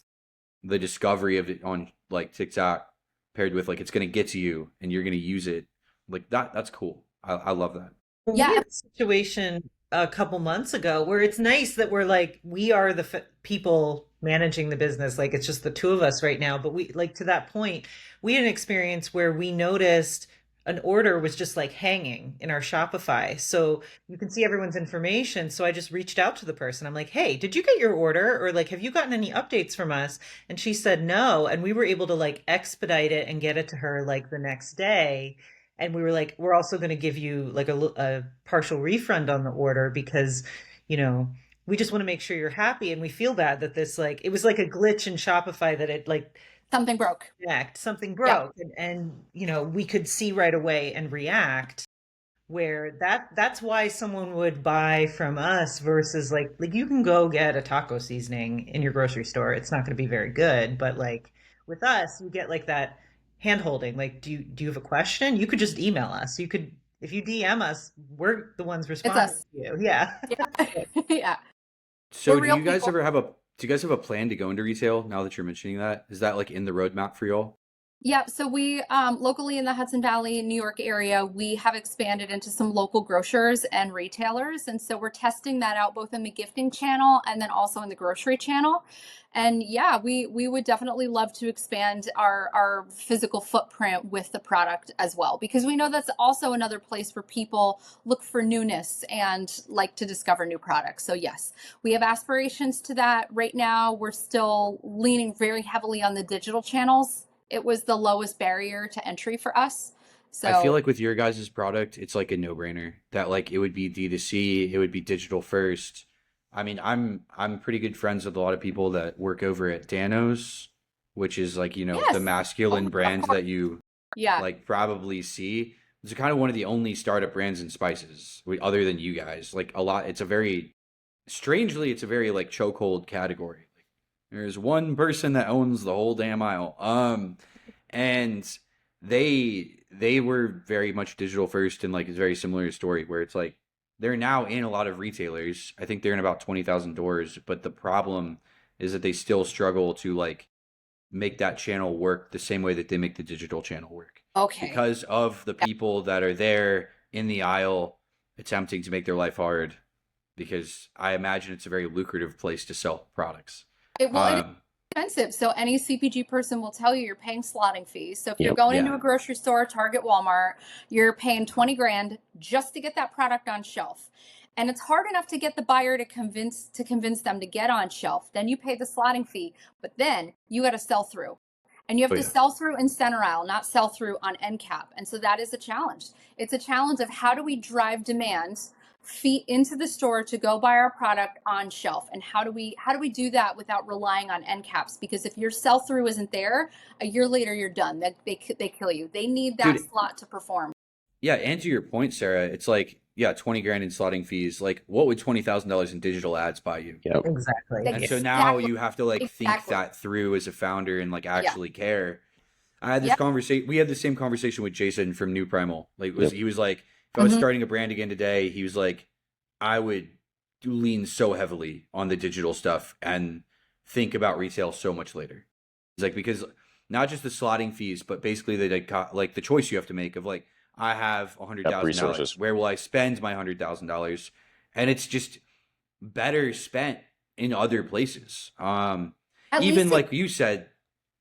the discovery of it on like TikTok, paired with like it's gonna get to you and you're gonna use it, like that's cool. I love that. Well, we Yeah. had a situation a couple months ago where it's nice that we're like, we are the people managing the business. Like it's just the two of us right now. But we, like, to that point, we had an experience where we noticed an order was just like hanging in our Shopify. So you can see everyone's information. So I just reached out to the person. I'm like, hey, did you get your order? Or like, have you gotten any updates from us? And she said no. And we were able to like expedite it and get it to her like the next day. And we were like, we're also going to give you like a partial refund on the order because, you know, we just want to make sure you're happy. And we feel bad that this, like, it was like a glitch in Shopify that it like Something broke. something Yeah. broke, and you know, we could see right away and react. Where that's why someone would buy from us versus like you can go get a taco seasoning in your grocery store. It's not going to be very good, but like with us, you get like that hand holding. Like, do you have a question? You could just email us. You could, if you DM us, we're the ones It's responding us. to you. Yeah. Yeah. Yeah. So We're do real you guys people. ever have a do you guys have a plan to go into retail now that you're mentioning that? Is that like in the roadmap for y'all? Yeah, so we locally in the Hudson Valley, New York area, we have expanded into some local grocers and retailers. And so we're testing that out both in the gifting channel and then also in the grocery channel. And yeah, we would definitely love to expand our physical footprint with the product as well, because we know that's also another place where people look for newness and like to discover new products. So yes, we have aspirations to that. Right now, we're still leaning very heavily on the digital channels. It was the lowest barrier to entry for us. I feel So like with your guys' product, it's like a no-brainer that like it would be D2C, it would be digital first. I mean, I'm pretty good friends with a lot of people that work over at Danos, which is like, you know, the yes, masculine of brand course. that you Yeah, like probably see. It's kind of one of the only startup brands in spices other than you guys. Like a lot, it's a very strangely, it's a very like chokehold category. Like there's one person that owns the whole damn aisle. And they were very much digital first, and like it's very similar story where it's like they're now in a lot of retailers. I think they're in about 20,000 doors, but the problem is that they still struggle to like make that channel work the same way that they make the digital channel work okay. because of the people that are there in the aisle attempting to make their life hard, because I imagine it's a very lucrative place to sell products. It is Um, expensive. So any CPG person will tell you you're paying slotting fees. So if you're Yep. going into yeah, a grocery store, Target, Walmart, you're paying 20 grand just to get that product on shelf. And it's hard enough to get the buyer to convince them to get on shelf. Then you pay the slotting fee, but then you got to sell through. And you have oh to yeah. sell through in center aisle, not sell through on end cap. And so that is a challenge. It's a challenge of how do we drive demand feet into the store to go buy our product on shelf, and how do we do that without relying on end caps? Because if your sell through isn't there, a year later you're done. They kill you. They need that Dude, slot to perform. yeah, and to your point, Sarah, it's like, yeah, 20 grand in slotting fees. Like, what would $20,000 in digital ads buy you? Yep. Exactly. And so now Exactly. you have to like think Exactly. that through as a founder and like Yeah. actually care. I had this Yep. conversation. We had the same conversation with Jason from New Primal. Like, Yep. he was like, if I was Mhm. starting a brand again today, he was like, I would lean so heavily on the digital stuff and think about retail so much later. It's like, because not just the slotting fees, but basically like the choice you have to make of like, I have $100,000. Resources. Where will I spend my $100,000? And it's just better spent in other places. At Even least like you said,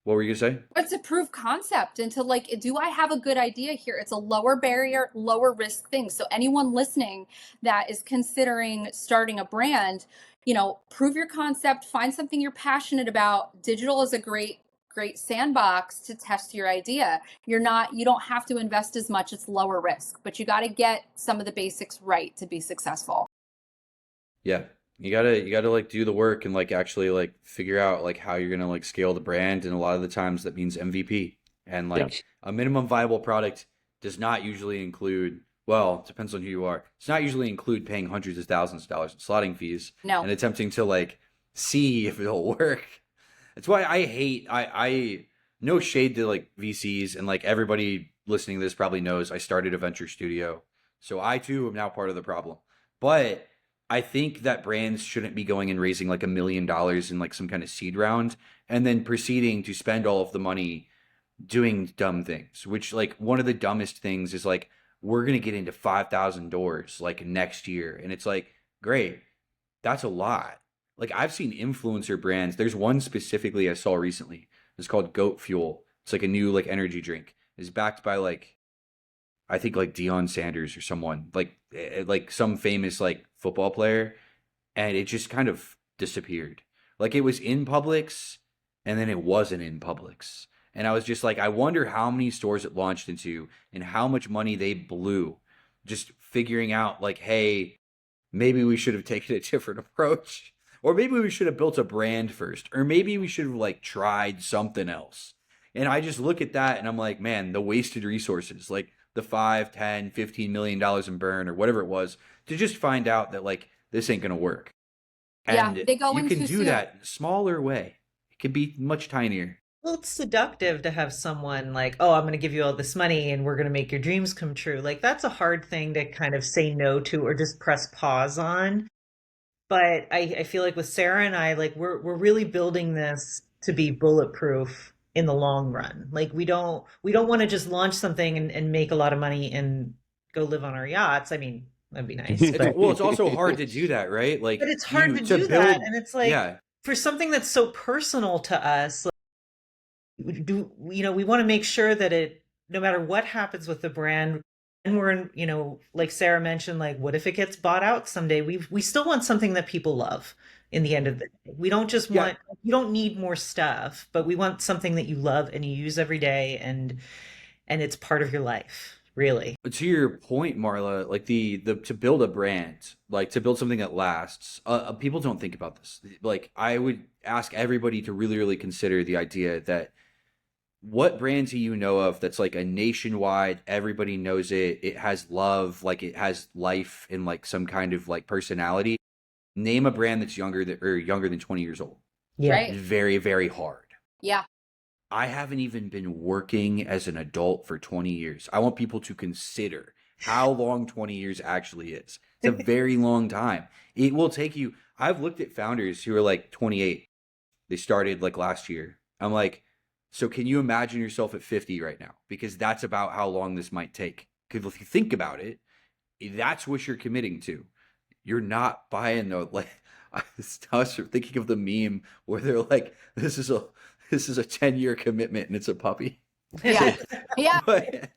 What were you gonna say? It's a proof concept into like, do I have a good idea here? It's a lower barrier, lower risk thing. So anyone listening that is considering starting a brand, prove your concept, find something you're passionate about. Digital is a great sandbox to test your idea. You don't have to invest as much. It's lower risk, but you got to get some of the basics right to be successful. Yeah. You gotta like do the work and like actually like figure out like how you're gonna like scale the brand, and a lot of the times that means MVP. And Yeah. like a minimum viable product does not usually include, well, it depends on who you are. It's not usually include paying hundreds of thousands of dollars in slotting fees No. and attempting to like see if it'll work. That's why I hate I no shade to like VCs, and like everybody listening to this probably knows I started a venture studio. So I too am now part of the problem. But I think that brands shouldn't be going and raising like $1 million in like some kind of seed round and then proceeding to spend all of the money doing dumb things, which like one of the dumbest things is like, we're going to get into 5,000 doors like next year. And it's like, great, that's a lot. Like I've seen influencer brands. There's one specifically I saw recently. It's called Goat Fuel. It's like a new like energy drink. It's backed by like, I think like Deion Sanders or someone like some famous like football player, and it just kind of disappeared. Like it was in Publix and then it wasn't in Publix. And I was just like, I wonder how many stores it launched into and how much money they blew just figuring out like, hey, maybe we should have taken a different approach. Or maybe we should have built a brand first. Or maybe we should have like tried something else. And I just look at that and I'm like, man, the wasted resources, like the 5, 10, $15 million in burn or whatever it was, to just find out that like this ain't gonna work. Yeah, And they go you in can too do soon. that in a smaller way. It can be much tinier. Well, it's seductive to have someone like, oh, I'm going to give you all this money and we're going to make your dreams come true. Like, that's a hard thing to kind of say no to or just press pause on. But I feel like with Sarah and I, like, we're really building this to be bulletproof in the long run. Like, we don't want to just launch something and make a lot of money and go live on our yachts. I mean, that'd be nice, It's but well, it's also hard to do that, right? Like it's hard you to to do that. build, And it's like yeah, for something that's so personal to us, we want to make sure that it, no matter what happens with the brand, and we're in, like Sarah mentioned, like what if it gets bought out someday? We still want something that people love in the end of the day. We don't just yeah. want, you don't need more stuff, but we want something that you love and you use every day, and it's part of your life, really. To your point, Marla, like the to build a brand, like to build something that lasts, people don't think about this. Like I would ask everybody to really, really consider the idea that what brand do you know of that's like a nationwide, everybody knows it, it has love, like it has life and like some kind of like personality. Name a brand that's younger than 20 years old. Yeah. Right. It's very, very hard. Yeah. I haven't even been working as an adult for 20 years. I want people to consider how long 20 years actually is. It's a very long time. It will take you. I've looked at founders who are like 28. They started like last year. I'm like, so can you imagine yourself at 50 right now? Because that's about how long this might take. Because if you think about it, that's what you're committing to. You're not buying no like. I was thinking of the meme where they're like, this is a 10-year commitment and it's a puppy. Yeah. Yeah. but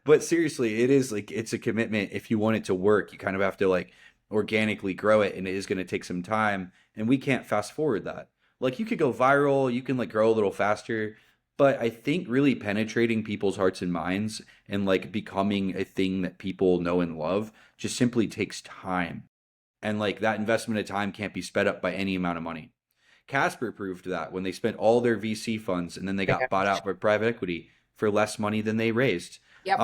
but seriously, it is like it's a commitment. If you want it to work, you kind of have to like organically grow it, and it is going to take some time, and we can't fast forward that. Like you could go viral, you can like grow a little faster, but I think really penetrating people's hearts and minds and like becoming a thing that people know and love just simply takes time. And like that investment of time can't be sped up by any amount of money. Casper proved that when they spent all their VC funds and then they got bought out by private equity for less money than they raised. Yep.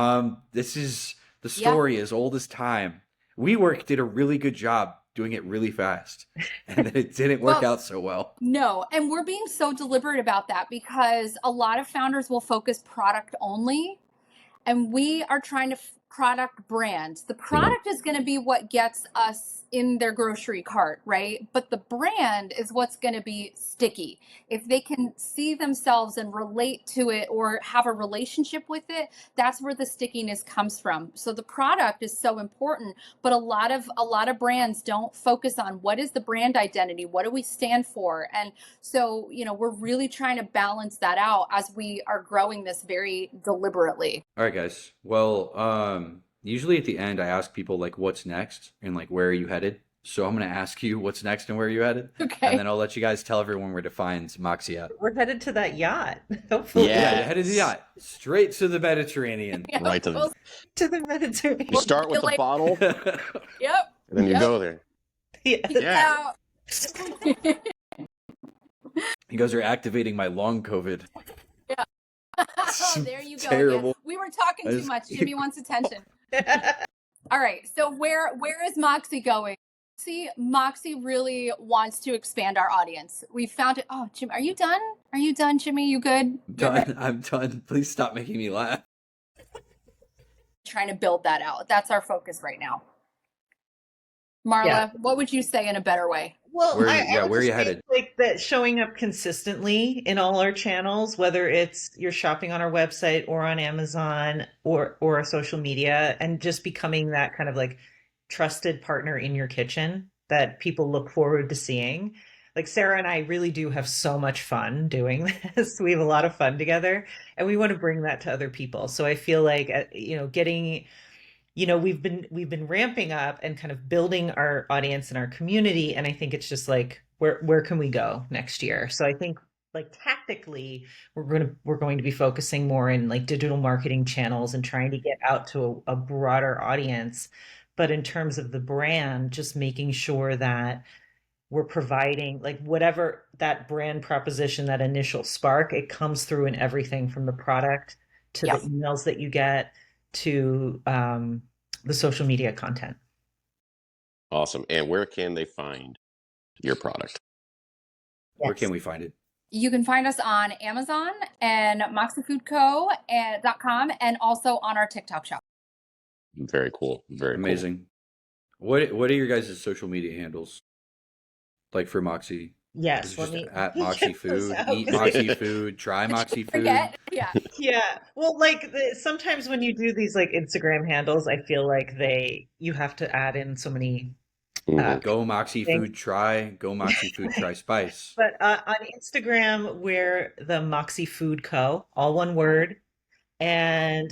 This is the Yeah. story as old as time. WeWork did a really good job doing it really fast, and then it didn't work Well, out so well. no, and we're being so deliberate about that because a lot of founders will focus product only, and we are trying to product brand. The product is going to be what gets us in their grocery cart, right? But the brand is what's going to be sticky. If they can see themselves and relate to it or have a relationship with it, that's where the stickiness comes from. So the product is so important, but a lot of brands don't focus on what is the brand identity, what do we stand for? And so, we're really trying to balance that out as we are growing this very deliberately. All right, guys. Well, usually at the end, I ask people like, "What's next?" and like, "Where are you headed?" So I'm gonna ask you, "What's next?" and "Where are you headed?" Okay. And then I'll let you guys tell everyone where to find Moxie at. We're headed to that yacht, hopefully. Yeah, you're headed to the yacht, straight to the Mediterranean. Right to the, To the Mediterranean. you start with the bottle, and Yep. then you go there. Yeah. Yeah. You guys are activating my long COVID. Oh, there you go. Terrible. Again. We were talking too much. Jimmy wants attention. All right. So where is Moxie going? See, Moxie really wants to expand our audience. We found it. Oh, Jim, are you done? Are you done, Jimmy? You good? I'm done. Please stop making me laugh. Trying to build that out. That's our focus right now. Marla, Yeah. what would you say in a better way? Well, Where- I yeah, would where are just you say, headed? like that, showing up consistently in all our channels, whether it's you're shopping on our website or on Amazon or social media, and just becoming that kind of like trusted partner in your kitchen that people look forward to seeing. Like Sarah and I really do have so much fun doing this. We have a lot of fun together, and we want to bring that to other people. So I feel like getting we've been ramping up and kind of building our audience and our community, and I think it's just like where can we go next year? So I think like tactically we're going to be focusing more in like digital marketing channels and trying to get out to a broader audience. But in terms of the brand, just making sure that we're providing like whatever that brand proposition, that initial spark, it comes through in everything from the product to Yeah. the emails that you get to the social media content. Awesome. And where can they find your product? Where Yes. can we find it? You can find us on Amazon and moxiefoodco.com and also on our TikTok shop. Very cool. Very Amazing. What are your guys' social media handles? Like for Moxie? Is Yes, it let just me at Moxie get those Food, out, eat 'cause Moxie Food, try Moxie Food? Forget. Yeah. yeah. Well, like sometimes when you do these like Instagram handles, I feel like you have to add in so many cool. Mhm. Go Moxie Thanks. Food, try. Go Moxie Food, try spice. But on Instagram, we're the Moxie Food Co., all one word. And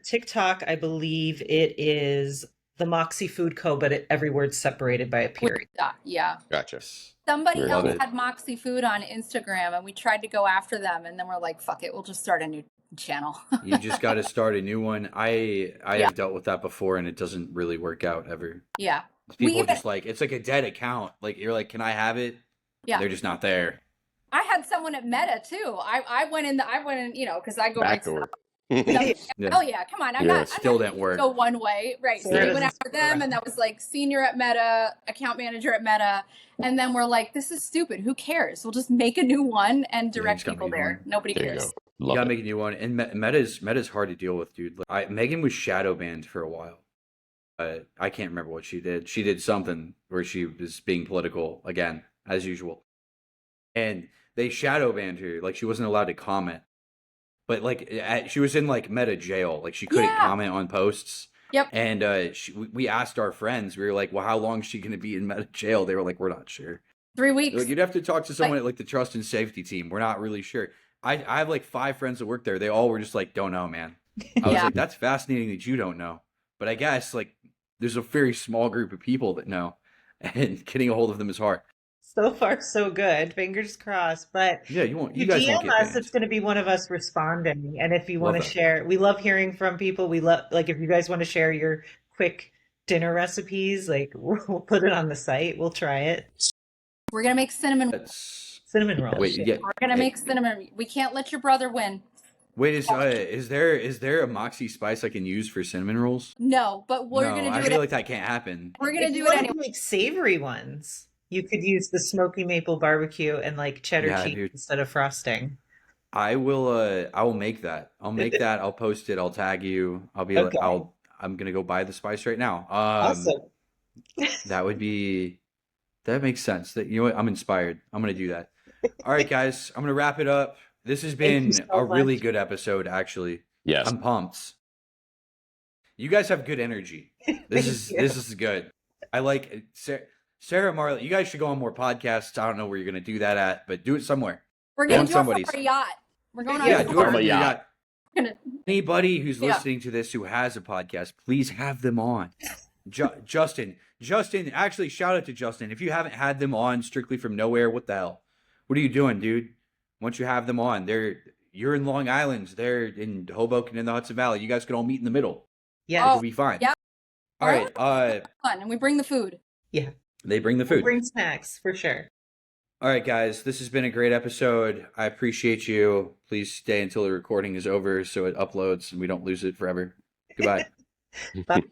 TikTok, I believe it is the Moxie Food Co., but every word's separated by a period. Yeah. Gotcha. Somebody Very else cool. had Moxie Food on Instagram and we tried to go after them and then we're like, fuck it, we'll just start a new channel. You just got to start a new one. I Yeah. have dealt with that before, and it doesn't really work out ever. Yeah. People even- just like, it's like a dead account. Like you're like, can I have it? Yeah. They're just not there. I had someone at Meta too. I went in, because I go right to Backdoor. Yeah. Oh yeah, come on. I'm Yeah, not still I'm not didn't work. Go one way, right? So Sarah we went doesn't after stick them, around. and that was like senior at Meta, account manager at Meta, and then we're like, this is stupid. Who cares? We'll just make a new one and direct just gotta people make a new there. one. Nobody There you cares. go. You Love gotta it. make a new one. And Meta's hard to deal with, dude. Megan was shadow banned for a while. I can't remember what she did. She did something where she was being political again, as usual. And they shadow banned her. Like she wasn't allowed to comment. But like she was in like Meta jail. Like she couldn't Yeah. comment on posts. Yep. And we asked our friends. We were like, "Well, how long is she going to be in Meta jail?" They were like, "We're not sure." 3 They're weeks. like, you'd have to talk to someone at like the trust and safety team. We're not really sure. I have like 5 friends that work there. They all were just like, don't know, man. I was Yeah. like, that's fascinating that you don't know. But I guess like there's a very small group of people that know, and getting a hold of them is hard. So far, so good. Fingers crossed. But Yeah, you you guys won't DM get us, banned. it's going to be one of us responding. And if you want Love to that. share, we love hearing from people. We love, like, if you guys want to share your quick dinner recipes, like, we'll put it on the site. We'll try it. We're gonna make cinnamon. That's Cinnamon rolls. wait, yeah. We're gonna make cinnamon. We can't let your brother win. Wait, is there a Moxie spice I can use for cinnamon rolls? No, but we're No, gonna I do feel it. like that can't happen. We're gonna If do you it want anyway. to make savory ones, you could use the smoky maple barbecue and like cheddar Yeah, cheese dude. instead of frosting. I will make that. I'll make that. I'll post it. I'll tag you. I'll be like, Okay. I'm gonna go buy the spice right now. Awesome. That makes sense. That, you know what? I'm inspired. I'm gonna do that. All right, guys, I'm gonna wrap it up. This has Thank you been so a really much. good episode, actually. Yes. I'm pumped. You guys have good energy. This Thank you. is good. I like it. Sarah, Marla. You guys should go on more podcasts. I don't know where you're gonna do that at, but do it somewhere. We're Go gonna on do it from somebody's. our yacht. We're going on Yeah, a do it tour. from a your yacht. yacht. Gonna- Anybody who's Yeah. listening to this who has a podcast, please have them on. Justin, actually, shout out to Justin. If you haven't had them on strictly from nowhere, what the hell? What are you doing, dude? Once you have them on, you're in Long Island, they're in Hoboken in the Hudson Valley. You guys can all meet in the middle. Yes. Oh, It'll be fine. yeah. All right. Fun, and we bring the food. Yeah. They bring the We'll food. bring snacks for sure. All right, guys. This has been a great episode. I appreciate you. Please stay until the recording is over so it uploads and we don't lose it forever. Goodbye. Bye.